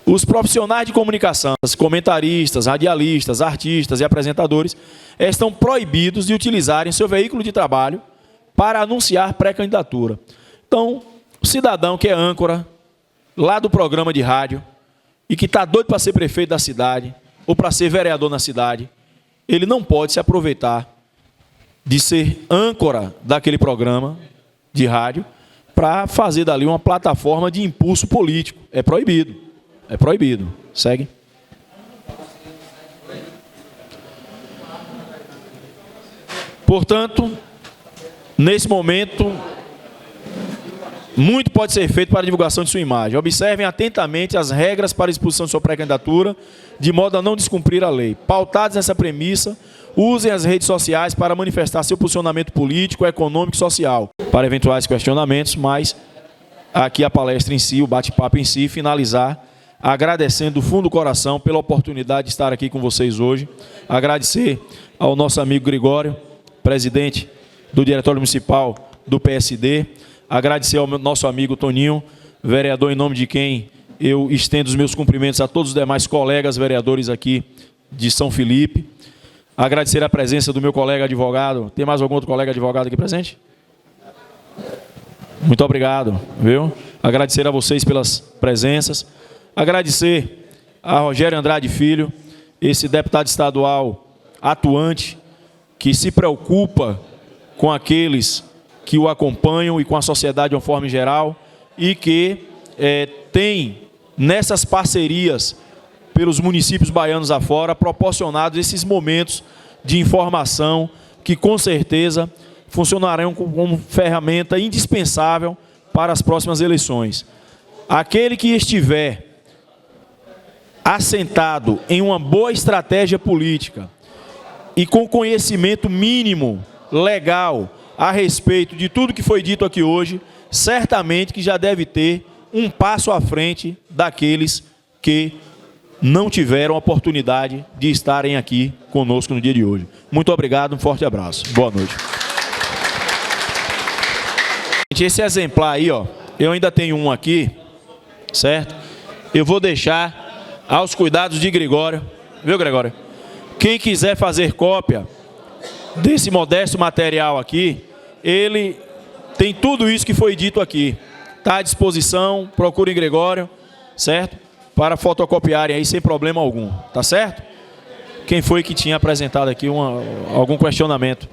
Os profissionais de comunicação, comentaristas, radialistas, artistas e apresentadores estão proibidos de utilizarem seu veículo de trabalho para anunciar pré-candidatura. Então, o cidadão que é âncora lá do programa de rádio e que está doido para ser prefeito da cidade ou para ser vereador na cidade, ele não pode se aproveitar de ser âncora daquele programa de rádio para fazer dali uma plataforma de impulso político. É proibido. É proibido. Segue. Portanto, nesse momento, muito pode ser feito para a divulgação de sua imagem. Observem atentamente as regras para a exposição de sua pré-candidatura, de modo a não descumprir a lei. Pautados nessa premissa, usem as redes sociais para manifestar seu posicionamento político, econômico e social. Para eventuais questionamentos, mas aqui a palestra em si, o bate-papo em si, finalizar agradecendo do fundo do coração pela oportunidade de estar aqui com vocês hoje. Agradecer ao nosso amigo Gregório, presidente do Diretório Municipal do PSD. Agradecer ao nosso amigo Toninho, vereador, em nome de quem eu estendo os meus cumprimentos a todos os demais colegas vereadores aqui de São Felipe. Agradecer a presença do meu colega advogado. Tem mais algum outro colega advogado aqui presente? Muito obrigado, viu? Agradecer a vocês pelas presenças. Agradecer a Rogério Andrade Filho, esse deputado estadual atuante, que se preocupa com aqueles que o acompanham e com a sociedade de uma forma geral, e que tem, nessas parcerias pelos municípios baianos afora, proporcionado esses momentos de informação que, com certeza, funcionarão como ferramenta indispensável para as próximas eleições. Aquele que estiver assentado em uma boa estratégia política e com conhecimento mínimo, legal, a respeito de tudo que foi dito aqui hoje, certamente que já deve ter um passo à frente daqueles que não tiveram a oportunidade de estarem aqui conosco no dia de hoje. Muito obrigado, um forte abraço. Boa noite. Esse exemplar aí, ó, eu ainda tenho um aqui, certo? Eu vou deixar aos cuidados de Gregório, viu, Gregório? Quem quiser fazer cópia desse modesto material aqui, ele tem tudo isso que foi dito aqui. Está à disposição, procurem Gregório, certo? Para fotocopiarem aí sem problema algum, tá certo? Quem foi que tinha apresentado aqui algum questionamento?